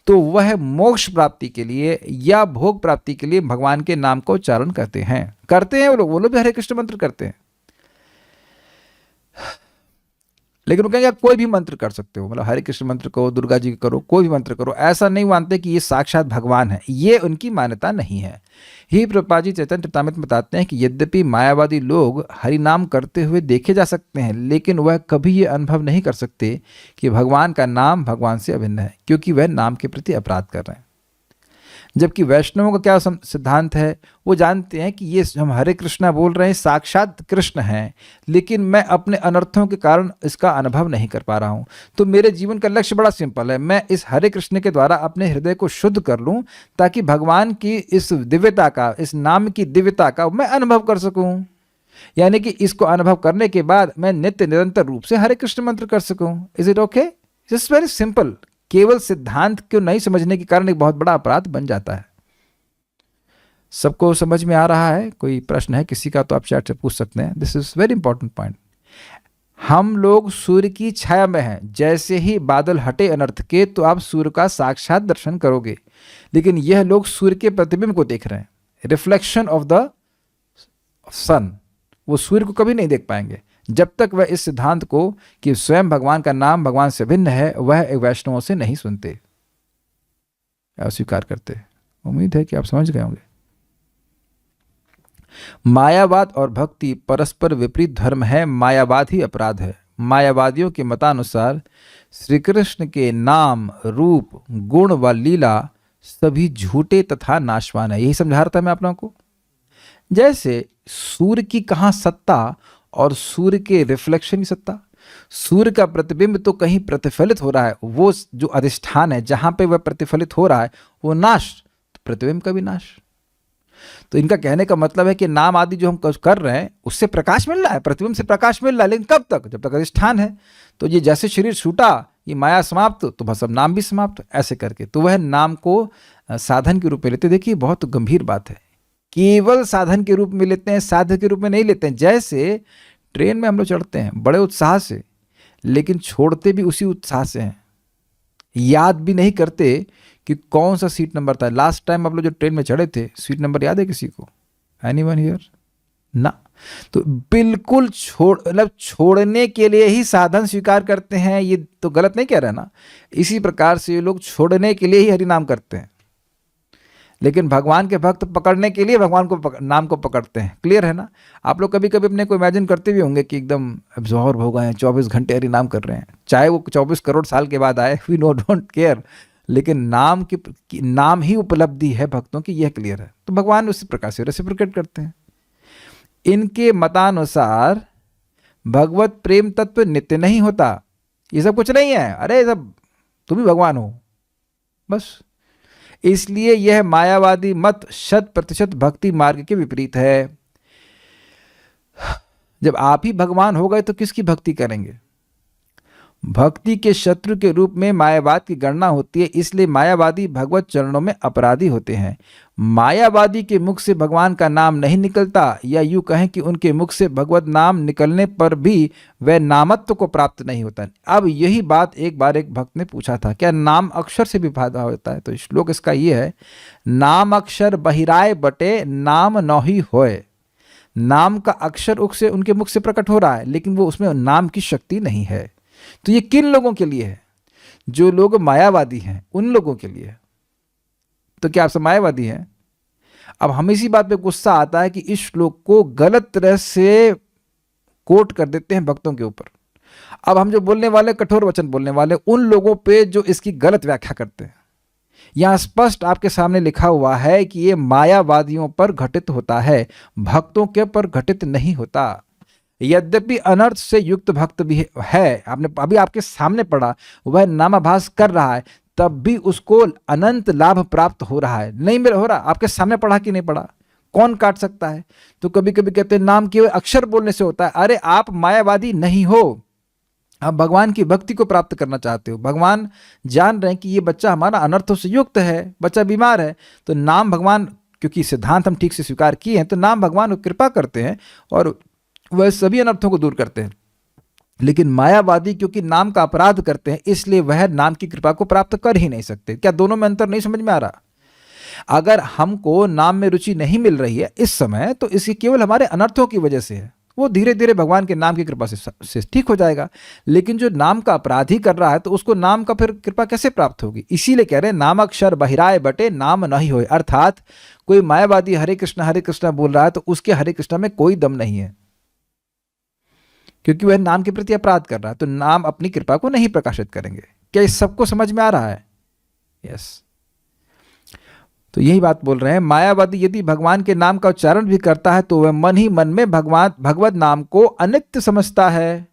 तो वह मोक्ष प्राप्ति के लिए या भोग प्राप्ति के लिए भगवान के नाम को उच्चारण करते हैं वो लोग भी हरे कृष्ण मंत्र करते हैं। लेकिन वो कहेंगे आप कोई भी मंत्र कर सकते हो, मतलब हरे कृष्ण मंत्र करो, दुर्गा जी करो, कोई भी मंत्र करो, ऐसा नहीं मानते कि ये साक्षात भगवान है, ये उनकी मान्यता नहीं है। ही प्रभुपाद जी चैतन्य चरितामृत में बताते हैं कि यद्यपि मायावादी लोग हरि नाम करते हुए देखे जा सकते हैं, लेकिन वह कभी ये अनुभव नहीं कर सकते कि भगवान का नाम भगवान से अभिन्न है, क्योंकि वह नाम के प्रति अपराध कर रहे हैं। जबकि वैष्णवों का क्या सिद्धांत है, वो जानते हैं कि ये हम हरे कृष्णा बोल रहे हैं, साक्षात कृष्ण हैं, लेकिन मैं अपने अनर्थों के कारण इसका अनुभव नहीं कर पा रहा हूँ। तो मेरे जीवन का लक्ष्य बड़ा सिंपल है, मैं इस हरे कृष्ण के द्वारा अपने हृदय को शुद्ध कर लूँ, ताकि भगवान की इस दिव्यता का, इस नाम की दिव्यता का मैं अनुभव कर सकूँ। यानी कि इसको अनुभव करने के बाद मैं नित्य निरंतर रूप से हरे कृष्ण मंत्र कर सकूँ। Is it okay? Just very simple. केवल सिद्धांत को नहीं समझने के कारण एक बहुत बड़ा अपराध बन जाता है। सबको समझ में आ रहा है? कोई प्रश्न है किसी का तो आप चैट से पूछ सकते हैं। This is very important point. हम लोग सूर्य की छाया में हैं, जैसे ही बादल हटे अनर्थ के तो आप सूर्य का साक्षात दर्शन करोगे, लेकिन यह लोग सूर्य के प्रतिबिंब को देख रहे हैं, रिफ्लेक्शन ऑफ द सन। वो सूर्य को कभी नहीं देख पाएंगे जब तक वह इस सिद्धांत को कि स्वयं भगवान का नाम भगवान से भिन्न है, वह एक वैष्णवों से नहीं सुनते, अस्वीकार करते। उम्मीद है कि आप समझ गए होंगे। मायावाद और भक्ति परस्पर विपरीत धर्म है, मायावाद ही अपराध है। मायावादियों के मतानुसार श्री कृष्ण के नाम, रूप, गुण व लीला सभी झूठे तथा नाशवान है। यही समझा रहा था मैं आप लोगों को। जैसे सूर्य की कहाँ सत्ता और सूर्य के रिफ्लेक्शन की सत्ता। सूर्य का प्रतिबिंब तो कहीं प्रतिफलित हो रहा है, वो जो अधिष्ठान है जहां पे वह प्रतिफलित हो रहा है वो नाश, तो प्रतिबिंब का भी नाश। तो इनका कहने का मतलब है कि नाम आदि जो हम कर रहे हैं उससे प्रकाश मिल रहा है, प्रतिबिंब से प्रकाश मिल रहा है, लेकिन कब तक? जब तक अधिष्ठान है। तो ये जैसे शरीर छूटा, ये माया समाप्त, तो बस अब नाम भी समाप्त, ऐसे करके तो वह नाम को साधन के रूप में लेते। देखिए बहुत गंभीर बात है, केवल साधन के रूप में लेते हैं, साधन के रूप में नहीं लेते हैं। जैसे ट्रेन में हम लोग चढ़ते हैं बड़े उत्साह से, लेकिन छोड़ते भी उसी उत्साह से हैं, याद भी नहीं करते कि कौन सा सीट नंबर था। लास्ट टाइम आप लोग जो ट्रेन में चढ़े थे, सीट नंबर याद है किसी को? Anyone here? ना। तो बिल्कुल छोड़ने के लिए ही साधन स्वीकार करते हैं, ये तो गलत नहीं कह रहे ना। इसी प्रकार से ये लोग छोड़ने के लिए ही हरि नाम करते हैं, लेकिन भगवान के भक्त पकड़ने के लिए भगवान को नाम को पकड़ते हैं। क्लियर है ना? आप लोग कभी कभी अपने को इमेजिन करते भी होंगे कि एकदम एब्जॉर्ब हो गए हैं, 24 घंटे हरि नाम कर रहे हैं, चाहे वो 24 करोड़ साल के बाद आए, वी नो डोंट केयर, लेकिन नाम ही उपलब्धि है भक्तों की, यह क्लियर है। तो भगवान उसी प्रकार से रेसिप्रोकेट करते हैं। इनके मतानुसार भगवत प्रेम तत्व नित्य नहीं होता, ये सब कुछ नहीं है, अरे सब तुम ही भगवान हो बस। इसलिए यह मायावादी मत 100% भक्ति मार्ग के विपरीत है। जब आप ही भगवान हो गए तो किसकी भक्ति करेंगे? भक्ति के शत्रु के रूप में मायावाद की गणना होती है, इसलिए मायावादी भगवत चरणों में अपराधी होते हैं। मायावादी के मुख से भगवान का नाम नहीं निकलता, या यूं कहें कि उनके मुख से भगवत नाम निकलने पर भी वह नामत्व को प्राप्त नहीं होता। अब यही बात एक बार एक भक्त ने पूछा था, क्या नाम अक्षर से भी फायदा होता है? तो श्लोक इसका ये है, नाम अक्षर बहिराए बटे नाम नौही होए। नाम का अक्षर उनके मुख से प्रकट हो रहा है, लेकिन वो उसमें नाम की शक्ति नहीं है। तो ये किन लोगों के लिए है? जो लोग मायावादी हैं, उन लोगों के लिए। तो क्या आप सब मायावादी हैं? अब हमें इसी बात पे गुस्सा आता है कि इस श्लोक को गलत तरह से कोट कर देते हैं भक्तों के ऊपर। अब हम जो बोलने वाले, कठोर वचन बोलने वाले, उन लोगों पे जो इसकी गलत व्याख्या करते हैं, यहाँ स्पष्ट आपके सामने लिखा हुआ है कि ये मायावादियों पर घटित होता है, भक्तों के पर घटित नहीं होता। यद्यपि अनर्थ से युक्त भक्त भी है, आपने अभी आपके सामने पढ़ा, वह नामाभास कर रहा है, तब भी उसको अनंत लाभ प्राप्त हो रहा है, नहीं मिल हो रहा। आपके सामने पढ़ा कि नहीं पढ़ा, कौन काट सकता है? तो कभी कभी कहते हैं नाम केवल अक्षर बोलने से होता है। अरे आप मायावादी नहीं हो, आप भगवान की भक्ति को प्राप्त करना चाहते हो। भगवान जान रहे हैं कि ये बच्चा हमारा अनर्थों से युक्त है, बच्चा बीमार है, तो नाम भगवान, क्योंकि सिद्धांत हम ठीक से स्वीकार किए हैं, तो नाम भगवान कृपा करते हैं और वह सभी अनर्थों को दूर करते हैं। लेकिन मायावादी क्योंकि नाम का अपराध करते हैं, इसलिए वह नाम की कृपा को प्राप्त कर ही नहीं सकते। क्या दोनों में अंतर नहीं समझ में आ रहा? अगर हमको नाम में रुचि नहीं मिल रही है इस समय, तो इसकी केवल हमारे अनर्थों की वजह से है। वो धीरे धीरे भगवान के नाम की कृपा से ठीक हो जाएगा। लेकिन जो नाम का अपराध ही कर रहा है, तो उसको नाम का फिर कृपा कैसे प्राप्त होगी? इसीलिए कह रहे हैं नाम अक्षर बहिराए बटे नाम नहीं होए। अर्थात कोई मायावादी हरे कृष्णा बोल रहा है तो उसके हरे कृष्णा में कोई दम नहीं है, क्योंकि वह नाम के प्रति अपराध कर रहा है। तो नाम अपनी कृपा को नहीं प्रकाशित करेंगे। क्या इस सबको समझ में आ रहा है? यस। तो यही बात बोल रहे हैं, मायावादी यदि भगवान के नाम का उच्चारण भी करता है तो वह मन ही मन में भगवत नाम को अनित्य समझता है,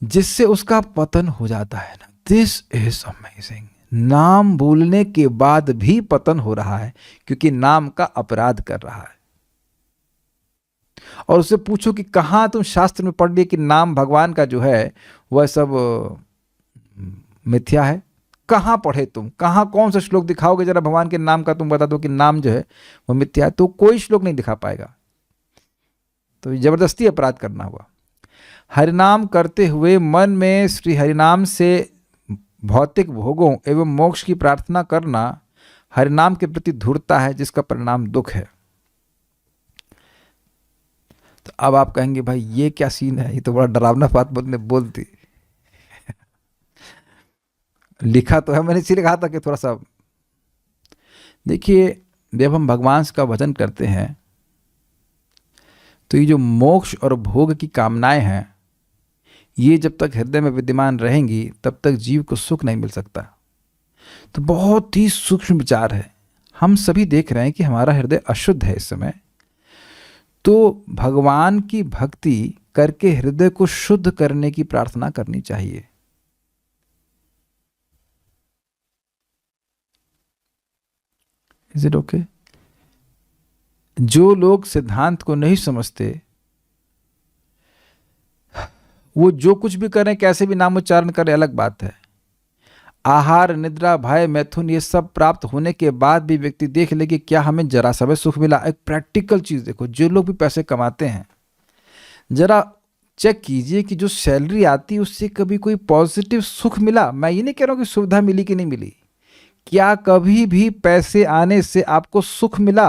जिससे उसका पतन हो जाता है ना। This is amazing. नाम बोलने के बाद भी पतन हो रहा है, क्योंकि नाम का अपराध कर रहा है। और उससे पूछो कि कहाँ तुम शास्त्र में पढ़ लिए कि नाम भगवान का जो है वह सब मिथ्या है? कहाँ पढ़े तुम? कहाँ कौन सा श्लोक दिखाओगे जरा भगवान के नाम का? तुम बता दो कि नाम जो है वो मिथ्या है, तो कोई श्लोक नहीं दिखा पाएगा। तो जबरदस्ती अपराध करना हुआ। हरिनाम करते हुए मन में श्री हरिनाम से भौतिक भोगों एवं मोक्ष की प्रार्थना करना हरिनाम के प्रति धूर्तता है, जिसका परिणाम दुख है। तो अब आप कहेंगे भाई ये क्या सीन है, ये तो बड़ा डरावना बात बोलती। लिखा तो है, मैंने इसीलिए कहा था कि थोड़ा सा देखिए, जब हम भगवान का भजन करते हैं तो ये जो मोक्ष और भोग की कामनाएं हैं, ये जब तक हृदय में विद्यमान रहेंगी तब तक जीव को सुख नहीं मिल सकता। तो बहुत ही सूक्ष्म विचार है। हम सभी देख रहे हैं कि हमारा हृदय अशुद्ध है इस समय, तो भगवान की भक्ति करके हृदय को शुद्ध करने की प्रार्थना करनी चाहिए। Is it okay? जो लोग सिद्धांत को नहीं समझते, वो जो कुछ भी करें, कैसे भी नाम उच्चारण करें, अलग बात है। आहार, निद्रा, भय, मैथुन, ये सब प्राप्त होने के बाद भी व्यक्ति देख ले कि क्या हमें जरा सा भी सुख मिला। एक प्रैक्टिकल चीज देखो, जो लोग भी पैसे कमाते हैं, जरा चेक कीजिए कि जो सैलरी आती है उससे कभी कोई पॉजिटिव सुख मिला। मैं ये नहीं कह रहा हूं कि सुविधा मिली कि नहीं मिली, क्या कभी भी पैसे आने से आपको सुख मिला?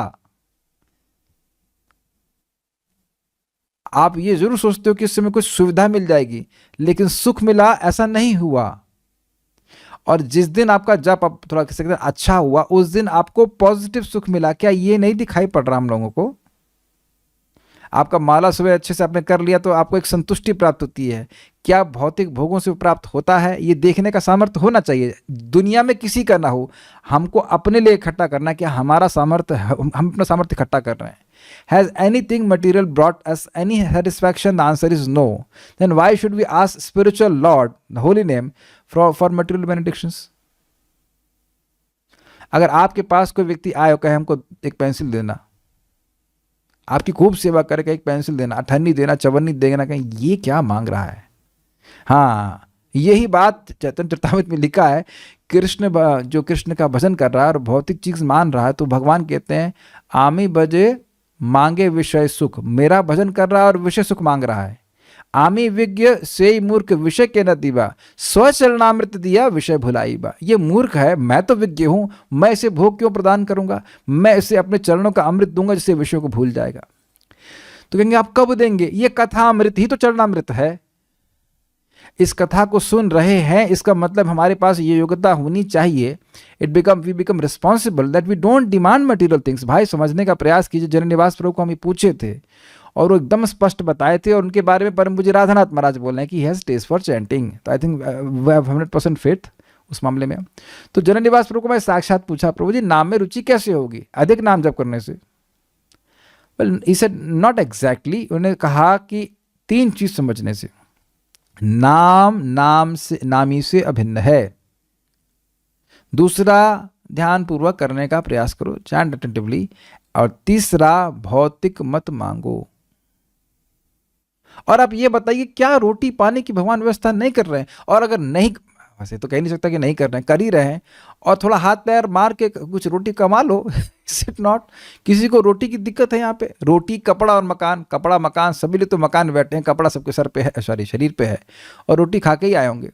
आप ये जरूर सोचते हो कि इस समय कुछ सुविधा मिल जाएगी, लेकिन सुख मिला ऐसा नहीं हुआ। और जिस दिन आपका जब आप थोड़ा कह सकते हैं अच्छा हुआ, उस दिन आपको पॉजिटिव सुख मिला। क्या ये नहीं दिखाई पड़ रहा हम लोगों को? आपका माला सुबह अच्छे से आपने कर लिया तो आपको एक संतुष्टि प्राप्त होती है। क्या भौतिक भोगों से प्राप्त होता है? ये देखने का सामर्थ्य होना चाहिए। दुनिया में किसी का ना हो, हमको अपने लिए इकट्ठा करना। क्या हमारा सामर्थ्य, हम अपना सामर्थ्य इकट्ठा कर रहे हैं? Has anything material brought us any satisfaction? The answer is no. Then why should we ask spiritual Lord, the holy name, for material benedictions? अगर आपके पास कोई व्यक्ति आए और कहे हमको एक पेंसिल देना, आपकी खूब सेवा करके एक पेंसिल देना, अठन्नी देना, चवन्नी देना, कहीं ये क्या मांग रहा है? हाँ, यही बात चैतन्य चरितामृत में लिखा है। कृष्ण जो कृष्ण का भजन कर रहा है और भौतिक चीज मान रहा है, तो भगवान कहते हैं आमी बजे मांगे विषय सुख। मेरा भजन कर रहा है और विषय सुख मांग रहा है। आमी विज्ञ से मूर्ख विषय के न दीवा, स्वचरणामृत दिया विषय भुलाई बा। ये मूर्ख है, मैं तो विज्ञ हूं, मैं इसे भोग क्यों प्रदान करूंगा? मैं इसे अपने चरणों का अमृत दूंगा जिससे विषय को भूल जाएगा। तो कहेंगे आप कब देंगे? ये कथा अमृत ही तो चरणामृत है। इस कथा को सुन रहे हैं, इसका मतलब हमारे पास ये योग्यता होनी चाहिए। We become responsible that we don't demand material things. भाई समझने का प्रयास कीजिए। जननिवास प्रभु को हम ये पूछे थे और वो एकदम स्पष्ट बताए थे, और उनके बारे में परम पूज्य राधानाथ महाराज बोल रहे हैं कि he has taste for chanting. तो I think we have 100% faith उस मामले में। तो जनरल निवास प्रभु को मैं साक्षात पूछा, प्रभु जी नाम में रुचि कैसे होगी अधिक नाम जप करने से? Well he said not exactly. उन्होंने कहा कि 3 चीज समझने से, नामी से अभिन्न है। दूसरा, ध्यान पूर्वक करने का प्रयास करो, चैंट अटेंटिवली। और तीसरा, भौतिक मत मांगो। और आप ये बताइए क्या रोटी पानी की भगवान व्यवस्था नहीं कर रहे हैं? और अगर नहीं, वैसे तो कह नहीं सकता कि नहीं कर रहे हैं, कर ही रहे हैं, और थोड़ा हाथ पैर मार के कुछ रोटी कमा लो। It not? किसी को रोटी की दिक्कत है यहाँ पे? रोटी, कपड़ा और मकान, कपड़ा मकान सभी लोग तो मकान बैठे हैं, कपड़ा सबके सर पे है, सॉरी शरीर पे है, और रोटी खा के ही आए होंगे।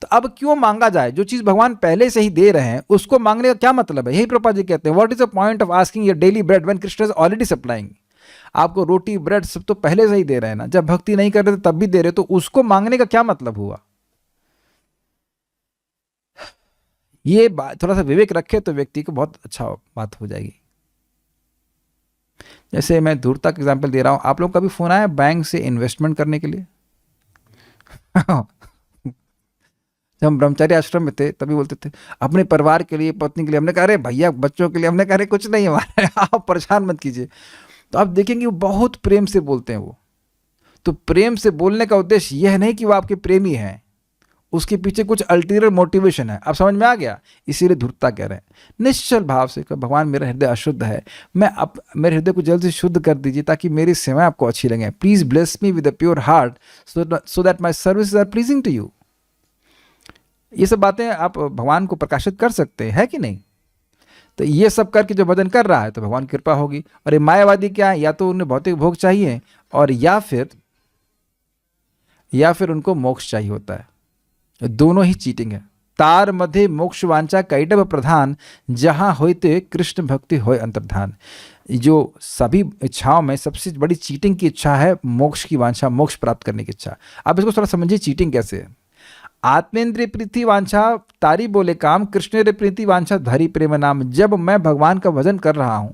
तो अब क्यों मांगा जाए? जो चीज भगवान पहले से ही दे रहे हैं उसको मांगने का क्या मतलब है? यही प्रभुपाद जी कहते हैं, what is the point of asking your daily bread when Krishna is already supplying? आपको रोटी ब्रेड सब तो पहले से ही दे रहे हैं ना, जब भक्ति नहीं कर रहे थे तब भी दे रहे, तो उसको मांगने का क्या मतलब हुआ? ये बात थोड़ा सा विवेक रखे तो व्यक्ति को बहुत अच्छा बात हो जाएगी। जैसे मैं धूर्ता का एग्जाम्पल दे रहा हूं, आप लोग का भी फोन आया बैंक से इन्वेस्टमेंट करने के लिए? जब हम ब्रह्मचारी आश्रम में थे तभी बोलते थे अपने परिवार के लिए, पत्नी के लिए। हमने कहा अरे भैया बच्चों के लिए, हमने कहा अरे कुछ नहीं हमारे, आप परेशान मत कीजिए। तो आप देखेंगे वो बहुत प्रेम से बोलते हैं वो। तो प्रेम से बोलने का उद्देश्य यह नहीं कि वो आपके प्रेमी हैं, उसके पीछे कुछ अल्टीरियर मोटिवेशन है। आप समझ में आ गया? इसीलिए धूर्ता कह रहे हैं निश्चल भाव से, भगवान मेरा हृदय अशुद्ध है, मेरे हृदय को जल्द से शुद्ध कर दीजिए ताकि मेरी सेवाएं आपको अच्छी लगे। Please bless me with a pure heart so that my services are pleasing to you. ये सब बातें आप भगवान को प्रकाशित कर सकते हैं कि नहीं? तो ये सब करके जो भजन कर रहा है तो भगवान की कृपा होगी। और ये मायावादी क्या है? या तो उन्हें भौतिक भोग चाहिए, और या फिर उनको मोक्ष चाहिए होता है। दोनों ही चीटिंग है। तार मध्य मोक्ष वांछा कैटभ प्रधान, जहां होते कृष्ण भक्ति होय अंतर्धान। जो सभी इच्छाओं में सबसे बड़ी चीटिंग की इच्छा है मोक्ष की वांछा, मोक्ष प्राप्त करने की इच्छा। अब इसको थोड़ा समझिए चीटिंग कैसे है। आत्मेंद्रिय प्रीति वांछा तारी बोले काम, कृष्ण रे प्रीति वांछा धरी प्रेम नाम। जब मैं भगवान का भजन कर रहा हूं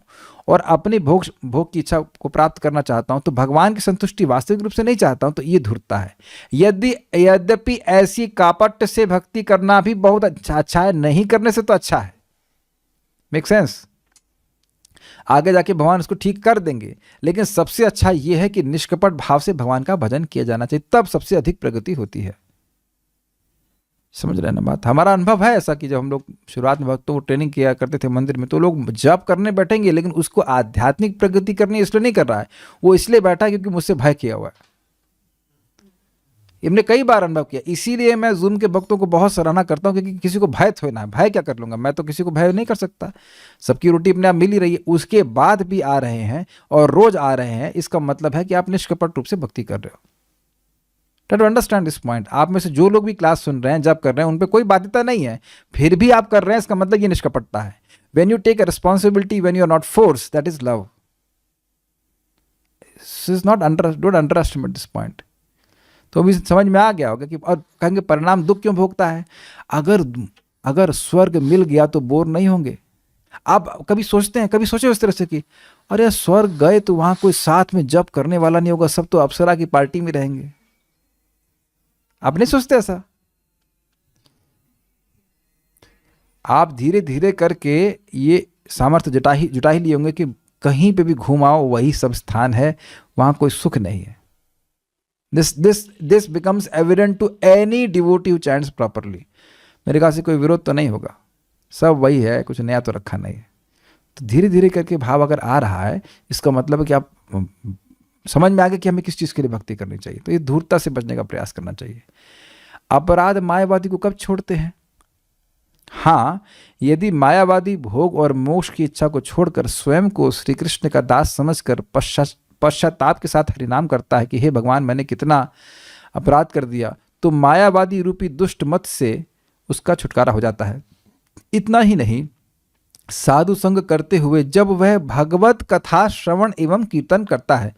और अपनी भोग की इच्छा को प्राप्त करना चाहता हूं तो भगवान की संतुष्टि वास्तविक रूप से नहीं चाहता हूं, तो ये धूर्ता है। यद्यपि ऐसी कापट से भक्ति करना भी बहुत अच्छा है, नहीं करने से तो अच्छा है। Make sense? आगे जाके भगवान उसको ठीक कर देंगे, लेकिन सबसे अच्छा यह है कि निष्कपट भाव से भगवान का भजन किया जाना चाहिए, तब सबसे अधिक प्रगति होती है। समझ रहे हैं ना बात? हमारा अनुभव है ऐसा कि जब हम लोग शुरुआत में भक्तों को ट्रेनिंग किया करते थे मंदिर में, तो लोग जप करने बैठेंगे लेकिन उसको आध्यात्मिक प्रगति करनी इसलिए नहीं कर रहा है, वो इसलिए बैठा है क्योंकि मुझसे भय किया हुआ है। हमने कई बार अनुभव किया। इसीलिए मैं जूम के भक्तों को बहुत सराहना करता हूं, क्योंकि किसी को भय थोड़ा ना है। भय क्या कर लूंगा मैं? तो किसी को भय नहीं कर सकता। सबकी रोटी अपने आप मिल ही रही है, उसके बाद भी आ रहे हैं और रोज आ रहे हैं, इसका मतलब है कि आप निष्कपट रूप से भक्ति कर रहे हो। टू अंडरस्टैंड दिस पॉइंट, आप में से जो लोग भी क्लास सुन रहे हैं, जब कर रहे हैं, उन पे कोई बाध्यता नहीं है, फिर भी आप कर रहे हैं, इसका मतलब ये निष्कपटता है। When you take a responsibility, when you are not force, that is love. This is not don't underestimate this point. तो अभी समझ में आ गया होगा कि, और कहेंगे परिणाम दुख क्यों भोगता है? अगर स्वर्ग मिल गया तो बोर नहीं होंगे। आप कभी सोचते हैं, कभी सोचे उस तरह से कि अरे स्वर्ग गए तो वहां कोई साथ में जप करने वाला नहीं होगा, सब तो अप्सरा की पार्टी में रहेंगे? आप नहीं सोचते ऐसा? आप धीरे धीरे करके ये सामर्थ्य जुटा ही लिए होंगे कि कहीं पे भी घुमाओ वही सब स्थान है, वहां कोई सुख नहीं है। This becomes evident to any devotee who chants properly. मेरे ख्याल से कोई विरोध तो नहीं होगा, सब वही है, कुछ नया तो रखा नहीं है। तो धीरे धीरे करके भाव अगर आ रहा है, इसका मतलब है कि आप समझ में आ गया कि हमें किस चीज़ के लिए भक्ति करनी चाहिए। तो ये धूर्तता से बचने का प्रयास करना चाहिए। अपराध मायावादी को कब छोड़ते हैं? हाँ, यदि मायावादी भोग और मोक्ष की इच्छा को छोड़कर स्वयं को श्री कृष्ण का दास समझकर पश्चाताप के साथ हरिनाम करता है कि हे भगवान मैंने कितना अपराध कर दिया, तो मायावादी रूपी दुष्ट मत से उसका छुटकारा हो जाता है। इतना ही नहीं, साधु संग करते हुए जब वह भगवत कथा श्रवण एवं कीर्तन करता है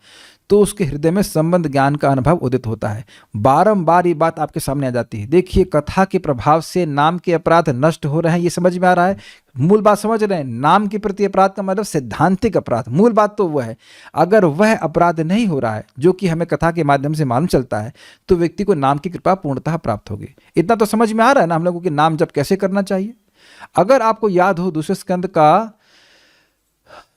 तो उसके हृदय में संबंध ज्ञान का अनुभव उदित होता है। बारंबार ये बात आपके सामने आ जाती है। देखिए, कथा के प्रभाव से नाम के अपराध नष्ट हो रहे हैं, ये समझ में आ रहा है। मूल बात समझ रहे हैं, नाम के प्रति अपराध का मतलब सैद्धांतिक अपराध। मूल बात तो वह है, अगर वह अपराध नहीं हो रहा है जो कि हमें कथा के माध्यम से मालूम चलता है, तो व्यक्ति को नाम की कृपा पूर्णतः प्राप्त होगी। इतना तो समझ में आ रहा है ना हम लोगों के नाम जप कैसे करना चाहिए। अगर आपको याद हो दूसरे स्कंद का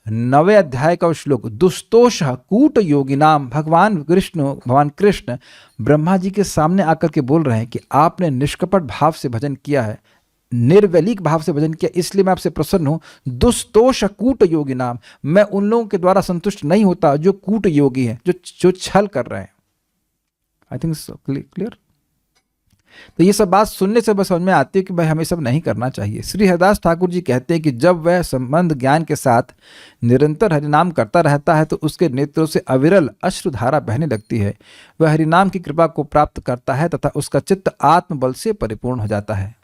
9वें अध्याय का श्लोक, दुस्तोष कूट योगी नाम, भगवान कृष्ण ब्रह्मा जी के सामने आकर के बोल रहे हैं कि आपने निष्कपट भाव से भजन किया है, निर्वैलिक भाव से भजन किया, इसलिए मैं आपसे प्रसन्न हूं। दुस्तोष कूट योगी नाम, मैं उन लोगों के द्वारा संतुष्ट नहीं होता जो कूट योगी हैं, जो छल कर रहे हैं। I think clear. तो ये सब बात सुनने से बस समझ में आती है कि भाई हमें सब नहीं करना चाहिए। श्री हरिदास ठाकुर जी कहते हैं कि जब वह संबंध ज्ञान के साथ निरंतर हरिनाम करता रहता है तो उसके नेत्रों से अविरल अश्रुधारा बहने लगती है। वह हरिनाम की कृपा को प्राप्त करता है तथा उसका चित्त आत्मबल से परिपूर्ण हो जाता है।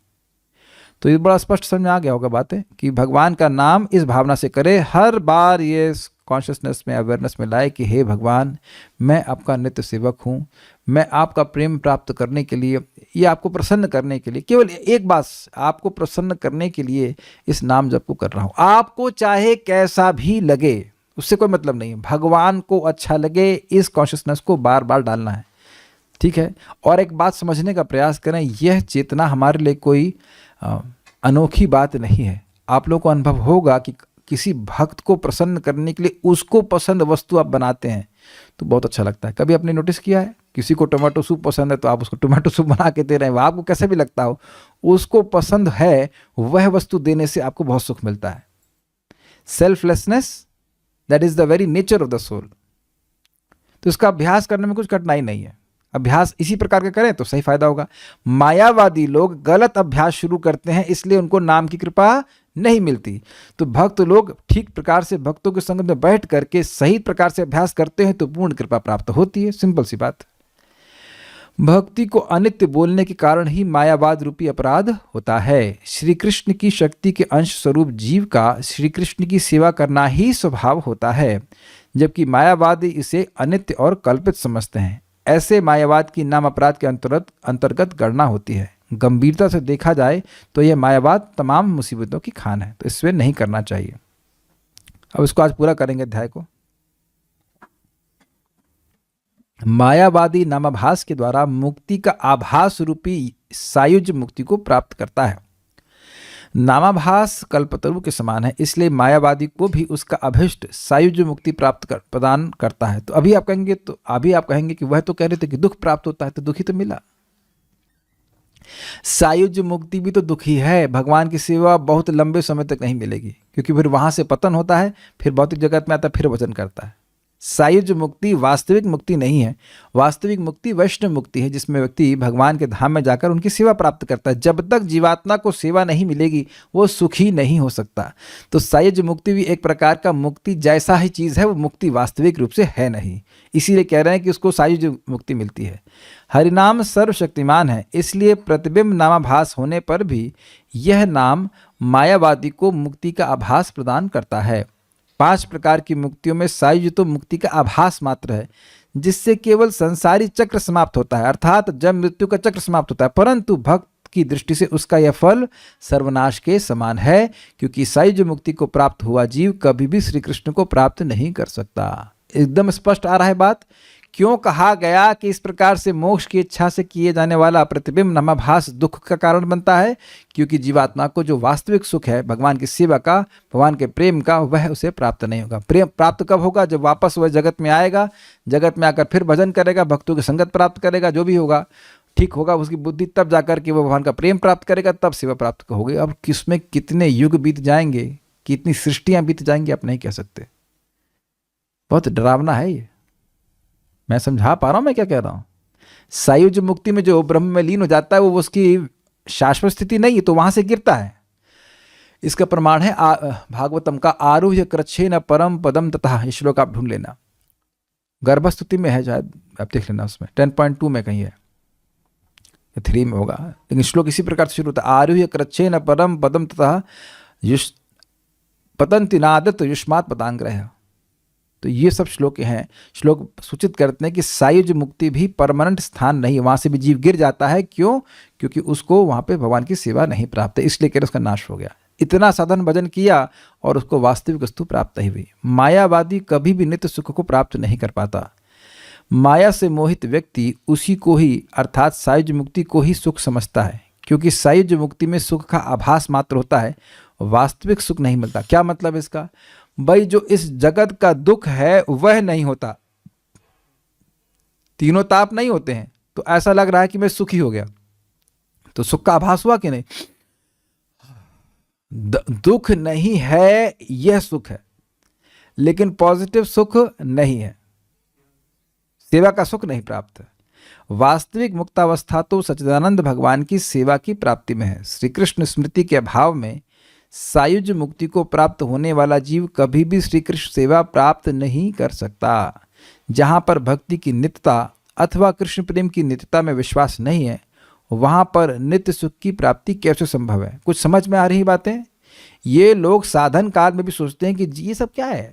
तो ये बड़ा स्पष्ट समझ में आ गया होगा बातें कि भगवान का नाम इस भावना से करे, हर बार ये कॉन्शियसनेस में, अवेयरनेस में लाए कि हे भगवान, मैं आपका नित्य सेवक हूँ, मैं आपका प्रेम प्राप्त करने के लिए, ये आपको प्रसन्न करने के लिए, केवल एक बात, आपको प्रसन्न करने के लिए इस नाम जप को कर रहा हूँ। आपको चाहे कैसा भी लगे उससे कोई मतलब नहीं है, भगवान को अच्छा लगे, इस कॉन्शियसनेस को बार बार डालना है। ठीक है। और एक बात समझने का प्रयास करें, यह चेतना हमारे लिए कोई अनोखी बात नहीं है। आप लोगों को अनुभव होगा कि किसी भक्त को प्रसन्न करने के लिए उसको पसंद वस्तु आप बनाते हैं तो बहुत अच्छा लगता है। कभी आपने नोटिस किया है, किसी को टोमेटो सूप पसंद है तो आप उसको टोमेटो सूप बना के दे रहे हैं, आपको कैसे भी लगता हो, उसको पसंद है वह वस्तु देने से आपको बहुत सुख मिलता है। Selflessness, that is the very nature of the soul. तो इसका अभ्यास करने में कुछ कठिनाई नहीं है। अभ्यास इसी प्रकार का करें तो सही फायदा होगा। मायावादी लोग गलत अभ्यास शुरू करते हैं, इसलिए उनको नाम की कृपा नहीं मिलती। तो भक्त लोग ठीक प्रकार से भक्तों के संग में बैठ करके सही प्रकार से अभ्यास करते हैं तो पूर्ण कृपा प्राप्त होती है। सिंपल सी बात। भक्ति को अनित्य बोलने के कारण ही मायावाद रूपी अपराध होता है। श्री कृष्ण की शक्ति के अंश स्वरूप जीव का श्री कृष्ण की सेवा करना ही स्वभाव होता है, जबकि मायावादी इसे अनित्य और कल्पित समझते हैं। ऐसे मायावाद की नाम अपराध के अंतर्गत गणना होती है। गंभीरता से देखा जाए तो यह मायावाद तमाम मुसीबतों की खान है, तो इसमें नहीं करना चाहिए। अब इसको आज पूरा करेंगे अध्याय को। मायावादी नामाभास के द्वारा मुक्ति का आभास रूपी सायुज्य मुक्ति को प्राप्त करता है। नामाभास कल्पतरु के समान है, इसलिए मायावादी को भी उसका अभिष्ट सायुज्य मुक्ति प्रदान करता है। तो अभी आप कहेंगे कि वह तो कह रहे थे कि दुख प्राप्त होता है, तो दुखी तो मिला। सायुज्य मुक्ति भी तो दुखी है। भगवान की सेवा बहुत लंबे समय तक नहीं मिलेगी, क्योंकि फिर वहां से पतन होता है, फिर भौतिक जगत में आता है, फिर वचन करता है। सायुज्य मुक्ति वास्तविक मुक्ति नहीं है। वास्तविक मुक्ति वैष्णव मुक्ति है, जिसमें व्यक्ति भगवान के धाम में जाकर उनकी सेवा प्राप्त करता है। जब तक जीवात्मा को सेवा नहीं मिलेगी वो सुखी नहीं हो सकता। तो सायुज्य मुक्ति भी एक प्रकार का मुक्ति जैसा ही चीज़ है, वो मुक्ति वास्तविक रूप से है नहीं, इसीलिए कह रहे हैं कि उसको सायुज्य मुक्ति मिलती है। हरिनाम सर्वशक्तिमान है, इसलिए प्रतिबिंब नामाभास होने पर भी यह नाम मायावादी को मुक्ति का आभास प्रदान करता है। 5 प्रकार की मुक्तियों में सायुज्य तो मुक्ति का आभास मात्र है, जिससे केवल संसारी चक्र समाप्त होता है, अर्थात जब मृत्यु का चक्र समाप्त होता है। परंतु भक्त की दृष्टि से उसका यह फल सर्वनाश के समान है, क्योंकि सायुज्य मुक्ति को प्राप्त हुआ जीव कभी भी श्री कृष्ण को प्राप्त नहीं कर सकता। एकदम स्पष्ट आ रहा है बात। क्यों कहा गया कि इस प्रकार से मोक्ष की इच्छा से किए जाने वाला प्रतिबिंब नामाभास दुख का कारण बनता है? क्योंकि जीवात्मा को जो वास्तविक सुख है भगवान की सेवा का, भगवान के प्रेम का, वह उसे प्राप्त नहीं होगा। प्रेम प्राप्त कब होगा? जब वापस वह जगत में आएगा, जगत में आकर फिर भजन करेगा, भक्तों की संगत प्राप्त करेगा, जो भी होगा ठीक होगा उसकी बुद्धि, तब जाकर के वह भगवान का प्रेम प्राप्त करेगा, तब सेवा प्राप्त होगी। अब किसमें कितने युग बीत जाएंगे, कितनी सृष्टियां बीत जाएंगी, आप नहीं कह सकते। बहुत डरावना है ये। मैं समझा पा रहा हूं मैं क्या कह रहा हूं? सायुज्य मुक्ति में जो ब्रह्म में लीन हो जाता है वो उसकी शाश्वत स्थिति नहीं है, तो वहां से गिरता है। इसका प्रमाण है भागवतम का आरुह्य कृच्छेन परम पदम तथा। ये श्लोक आप ढूंढ लेना, गर्भस्तुति में है, शायद आप देख लेना, उसमें 10.2 में कहीं है, 3 में होगा, लेकिन श्लोक इसी प्रकार से शुरू होता है। आरुह्य कृच्छेन परम पदम तथा पतंति नादत युष्मात् पदांग्रह। तो ये सब श्लोक हैं। श्लोक सूचित करते हैं कि सायुज मुक्ति भी परमानेंट स्थान नहीं है, वहाँ से भी जीव गिर जाता है। क्यों? क्योंकि उसको वहाँ पे भगवान की सेवा नहीं प्राप्त है, इसलिए उसका नाश हो गया। इतना साधन भजन किया और उसको वास्तविक वस्तु प्राप्त नहीं हुई। मायावादी कभी भी नित्य सुख को प्राप्त नहीं कर पाता। माया से मोहित व्यक्ति उसी को ही अर्थात सायुज मुक्ति को ही सुख समझता है, क्योंकि सायुज मुक्ति में सुख का आभास मात्र होता है, वास्तविक सुख नहीं मिलता। क्या मतलब इसका? भाई जो इस जगत का दुख है वह नहीं होता, तीनों ताप नहीं होते हैं, तो ऐसा लग रहा है कि मैं सुखी हो गया, तो सुख का आभास हुआ कि नहीं? दुख नहीं है, यह सुख है, लेकिन पॉजिटिव सुख नहीं है, सेवा का सुख नहीं प्राप्त है। वास्तविक मुक्तावस्था तो सच्चिदानंद भगवान की सेवा की प्राप्ति में है। श्री कृष्ण स्मृति के अभाव में सायुज मुक्ति को प्राप्त होने वाला जीव कभी भी श्री कृष्ण सेवा प्राप्त नहीं कर सकता। जहाँ पर भक्ति की नित्यता अथवा कृष्ण प्रेम की नित्यता में विश्वास नहीं है, वहाँ पर नित्य सुख की प्राप्ति कैसे संभव है? कुछ समझ में आ रही बातें? ये लोग साधन काल में भी सोचते हैं कि ये सब क्या है,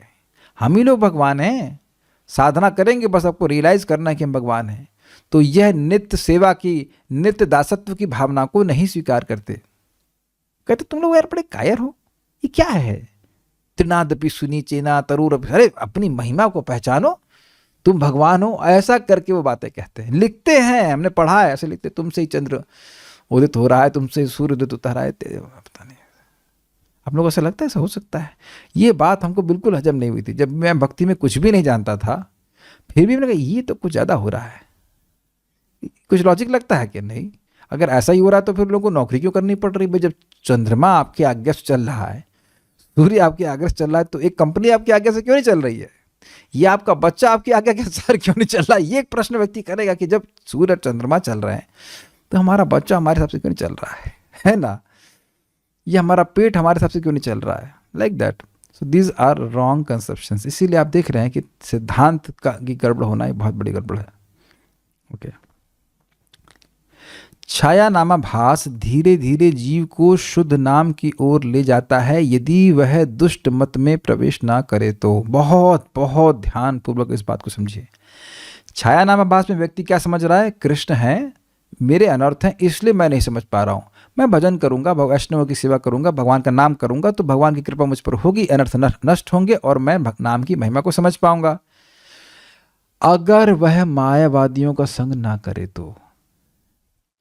हम ही लोग भगवान हैं, साधना करेंगे बस आपको रियलाइज करना है कि हम भगवान हैं। तो यह नित्य सेवा की, नित्य दासत्व की भावना को नहीं स्वीकार करते। कहते तुम लोग यार बड़े कायर हो, ये क्या है? त्रिनादपि सुनी चेना तरूर, अरे अपनी महिमा को पहचानो, तुम भगवान हो, ऐसा करके वो बातें कहते हैं। लिखते हैं, हमने पढ़ा है, ऐसे लिखते, तुमसे ही चंद्र उदित हो रहा है, तुमसे सूर्य उदित होता रहा है, पता नहीं। आप लोगों को ऐसा लगता है ऐसा हो सकता है? ये बात हमको बिल्कुल हजम नहीं हुई थी। जब मैं भक्ति में कुछ भी नहीं जानता था, फिर भी मैंने कहा ये तो कुछ ज़्यादा हो रहा है, कुछ लॉजिक लगता है कि नहीं? अगर ऐसा ही हो रहा है तो फिर लोगों को नौकरी क्यों करनी पड़ रही? भाई जब चंद्रमा आपके आज्ञा से चल रहा है, सूर्य आपकी आज्ञा से चल रहा है, तो एक कंपनी आपकी आज्ञा से क्यों नहीं चल रही है? ये आपका बच्चा आपकी आज्ञा के अनुसार क्यों नहीं चल रहा है? ये एक प्रश्न व्यक्ति करेगा कि जब सूर्य और चंद्रमा चल रहे हैं तो हमारा बच्चा हमारे हिसाब से क्यों नहीं चल रहा है ना? ये हमारा पेट हमारे हिसाब से क्यों नहीं चल रहा है? Like that. So these are wrong conceptions. इसीलिए आप देख रहे हैं कि सिद्धांत की गड़बड़ होना ये बहुत बड़ी गड़बड़ है। ओके। छाया नामाभास धीरे धीरे जीव को शुद्ध नाम की ओर ले जाता है, यदि वह दुष्ट मत में प्रवेश ना करे तो। बहुत बहुत ध्यान पूर्वक इस बात को समझिए। छाया नामाभास में व्यक्ति क्या समझ रहा है? कृष्ण है, मेरे अनर्थ हैं, इसलिए मैं नहीं समझ पा रहा हूँ। मैं भजन करूंगा, वैष्णवों की सेवा करूंगा, भगवान का नाम करूंगा, तो भगवान की कृपा मुझ पर होगी, अनर्थ नष्ट होंगे और मैं नाम की महिमा को समझ पाऊंगा। अगर वह मायावादियों का संग ना करे तो।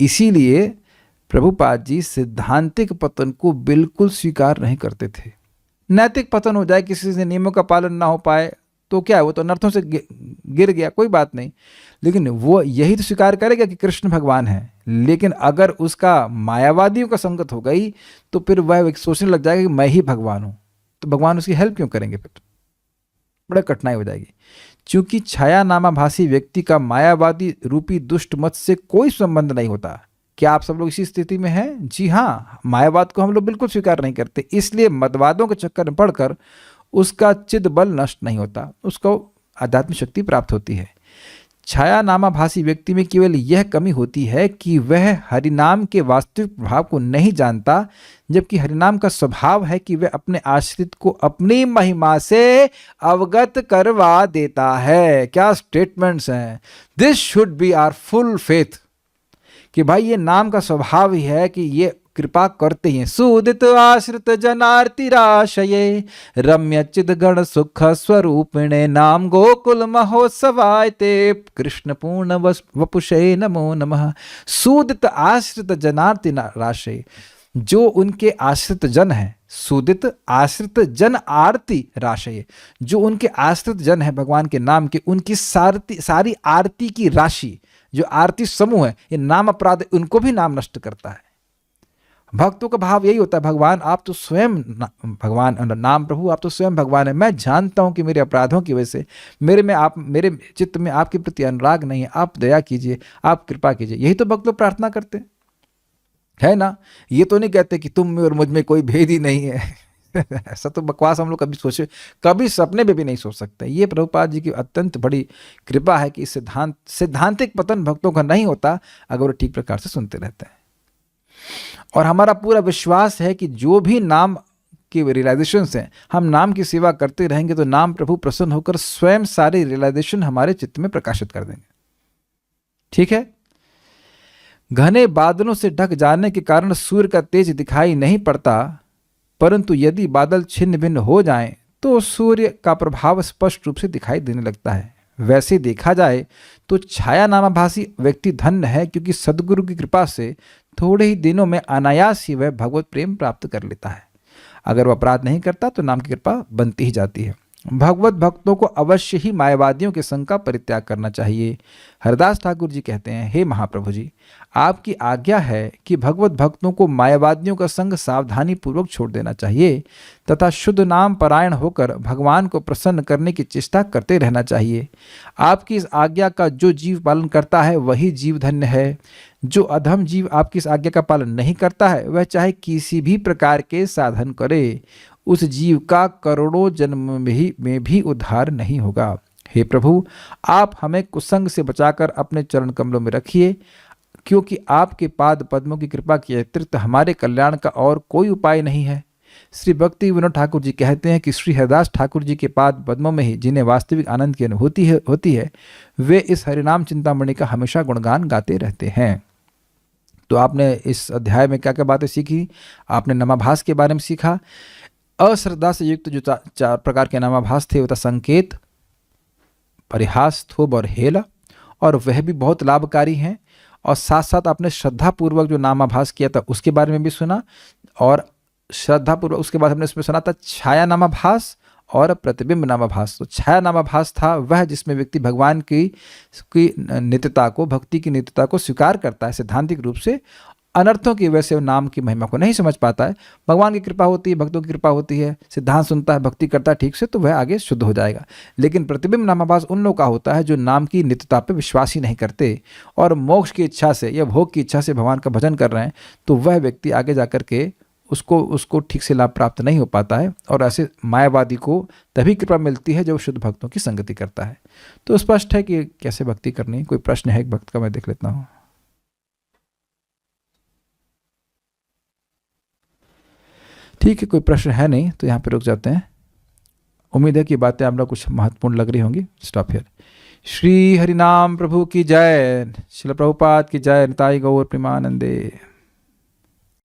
इसीलिए प्रभुपाद जी सिद्धांतिक पतन को बिल्कुल स्वीकार नहीं करते थे। नैतिक पतन हो जाए, किसी से नियमों का पालन ना हो पाए तो क्या है, वो तो अनर्थों से गिर गया, कोई बात नहीं, लेकिन वो यही तो स्वीकार करेगा कि कृष्ण भगवान है। लेकिन अगर उसका मायावादियों का संगत हो गई तो फिर वह सोचने लग जाएगा कि मैं ही भगवान हूँ, तो भगवान उसकी हेल्प क्यों करेंगे? फिर बड़ा कठिनाई हो जाएगी। क्योंकि छाया नामाभासी व्यक्ति का मायावादी रूपी दुष्ट मत से कोई संबंध नहीं होता। क्या आप सब लोग इसी स्थिति में हैं? जी हाँ, मायावाद को हम लोग बिल्कुल स्वीकार नहीं करते, इसलिए मतवादों के चक्कर में पड़कर उसका चिद बल नष्ट नहीं होता, उसको आध्यात्मिक शक्ति प्राप्त होती है। छाया नामाभासी व्यक्ति में केवल यह कमी होती है कि वह हरिनाम के वास्तविक प्रभाव को नहीं जानता, जबकि हरिनाम का स्वभाव है कि वह अपने आश्रित को अपनी महिमा से अवगत करवा देता है। क्या स्टेटमेंट्स हैं! This should be our full faith कि भाई ये नाम का स्वभाव ही है कि ये कृपा करते ही। सुदित आश्रित जनार्ति राशये रम्य चिद गण सुख स्वरूपिणे नाम गोकुल महोत्सवायते कृष्ण पूर्ण वपुषे नमो नमः। सुदित आश्रित जनार्ति राशये, जो उनके आश्रित जन है, सुदित आश्रित जन आरती राशये, जो उनके आश्रित जन है भगवान के नाम के, उनकी सारी आरती की राशि, जो आरती समूह है, ये नाम अपराध उनको भी नाम नष्ट करता है। भक्तों का भाव यही होता है, भगवान आप तो स्वयं भगवान, नाम प्रभु आप तो स्वयं भगवान है, मैं जानता हूं कि मेरे अपराधों की वजह से मेरे चित्त में आपके प्रति अनुराग नहीं है, आप दया कीजिए, आप कृपा कीजिए। यही तो भक्त लोग प्रार्थना करते हैं, है ना? ये तो नहीं कहते कि तुम में और मुझ में कोई भेद ही नहीं है। ऐसा तो बकवास हम लोग कभी सोचे, कभी सपने में भी नहीं सोच सकते। ये प्रभुपाद जी की अत्यंत बड़ी कृपा है कि सिद्धांतिक पतन भक्तों का नहीं होता अगर वो ठीक प्रकार से सुनते रहते हैं। और हमारा पूरा विश्वास है कि जो भी नाम की रियलाइजेशंस हैं। हम नाम की सेवा करते रहेंगे तो नाम प्रभु प्रसन्न होकर स्वयं सारी रियलाइजेशन हमारे चित्त में प्रकाशित कर देंगे। ठीक है। घने बादलों से ढक जाने के कारण सूर्य का तेज दिखाई नहीं पड़ता, परंतु यदि बादल छिन्न भिन्न हो जाएं तो सूर्य का प्रभाव स्पष्ट रूप से दिखाई देने लगता है। वैसे देखा जाए तो छाया नामाभासी व्यक्ति धन्य है, क्योंकि सद्गुरु की कृपा से थोड़े ही दिनों में अनायास ही वह भगवत प्रेम प्राप्त कर लेता है। अगर वह अपराध नहीं करता तो नाम की कृपा बनती ही जाती है। भगवत भक्तों को अवश्य ही मायावादियों के संग का परित्याग करना चाहिए। हरदास ठाकुर जी कहते हैं, हे महाप्रभु जी, आपकी आज्ञा है कि भगवत भक्तों को मायावादियों का संग सावधानी पूर्वक छोड़ देना चाहिए तथा शुद्ध नाम परायण होकर भगवान को प्रसन्न करने की चेष्टा करते रहना चाहिए। आपकी इस आज्ञा का जो जीव पालन करता है वही जीव धन्य है। जो अधम जीव आपकी इस आज्ञा का पालन नहीं करता है, वह चाहे किसी भी प्रकार के साधन करे, उस जीव का करोड़ों जन्म में भी उद्धार नहीं होगा। हे प्रभु, आप हमें कुसंग से बचाकर अपने चरण कमलों में रखिए, क्योंकि आपके पाद पद्मों की कृपा के अतिरिक्त हमारे कल्याण का और कोई उपाय नहीं है। श्री भक्ति विनोद ठाकुर जी कहते हैं कि श्री हरदास ठाकुर जी के पाद पद्मों में ही जिन्हें वास्तविक आनंद की अनुभूति होती है, वे इस हरिनाम चिंतामणि का हमेशा गुणगान गाते रहते हैं। तो आपने इस अध्याय में क्या क्या बातें सीखी? आपने नामाभास के बारे में सीखा। अश्रद्धा से युक्त जो चार प्रकार के नामाभास थे, वो था संकेत, परिहास, थोब और हेला, और वह भी बहुत लाभकारी हैं। और साथ साथ आपने श्रद्धापूर्वक जो नामाभास किया था उसके बारे में भी सुना, और श्रद्धापूर्वक उसके बाद हमने इसमें सुना था छाया नामाभास और प्रतिबिंब नामाभास। तो छाया नामाभास था वह जिसमें व्यक्ति भगवान की नित्यता को, भक्ति की नित्यता को स्वीकार करता है सैद्धांतिक रूप से, अनर्थों की वजह से नाम की महिमा को नहीं समझ पाता है। भगवान की कृपा होती है, भक्तों की कृपा होती है, सिद्धांत सुनता है, भक्ति करता है ठीक से, तो वह आगे शुद्ध हो जाएगा। लेकिन प्रतिबिंब नामाभास उन लोगों का होता है जो नाम की नित्यता पर विश्वास ही नहीं करते और मोक्ष की इच्छा से या भोग की इच्छा से भगवान का भजन कर रहे हैं, तो वह व्यक्ति आगे जाकर के उसको ठीक से लाभ प्राप्त नहीं हो पाता है। और ऐसे मायावादी को तभी कृपा मिलती है जब शुद्ध भक्तों की संगति करता है। तो स्पष्ट है कि कैसे भक्ति करनी। कोई प्रश्न है एक भक्त का? मैं देख लेता हूँ। ठीक है, कोई प्रश्न है नहीं तो यहाँ पे रुक जाते हैं। उम्मीद है कि बातें आप लोग कुछ महत्वपूर्ण लग रही होंगी। Stop here. श्री हरिनाम प्रभु की जय, श्रील प्रभुपाद की जय, निताई गौर प्रेमानंदे।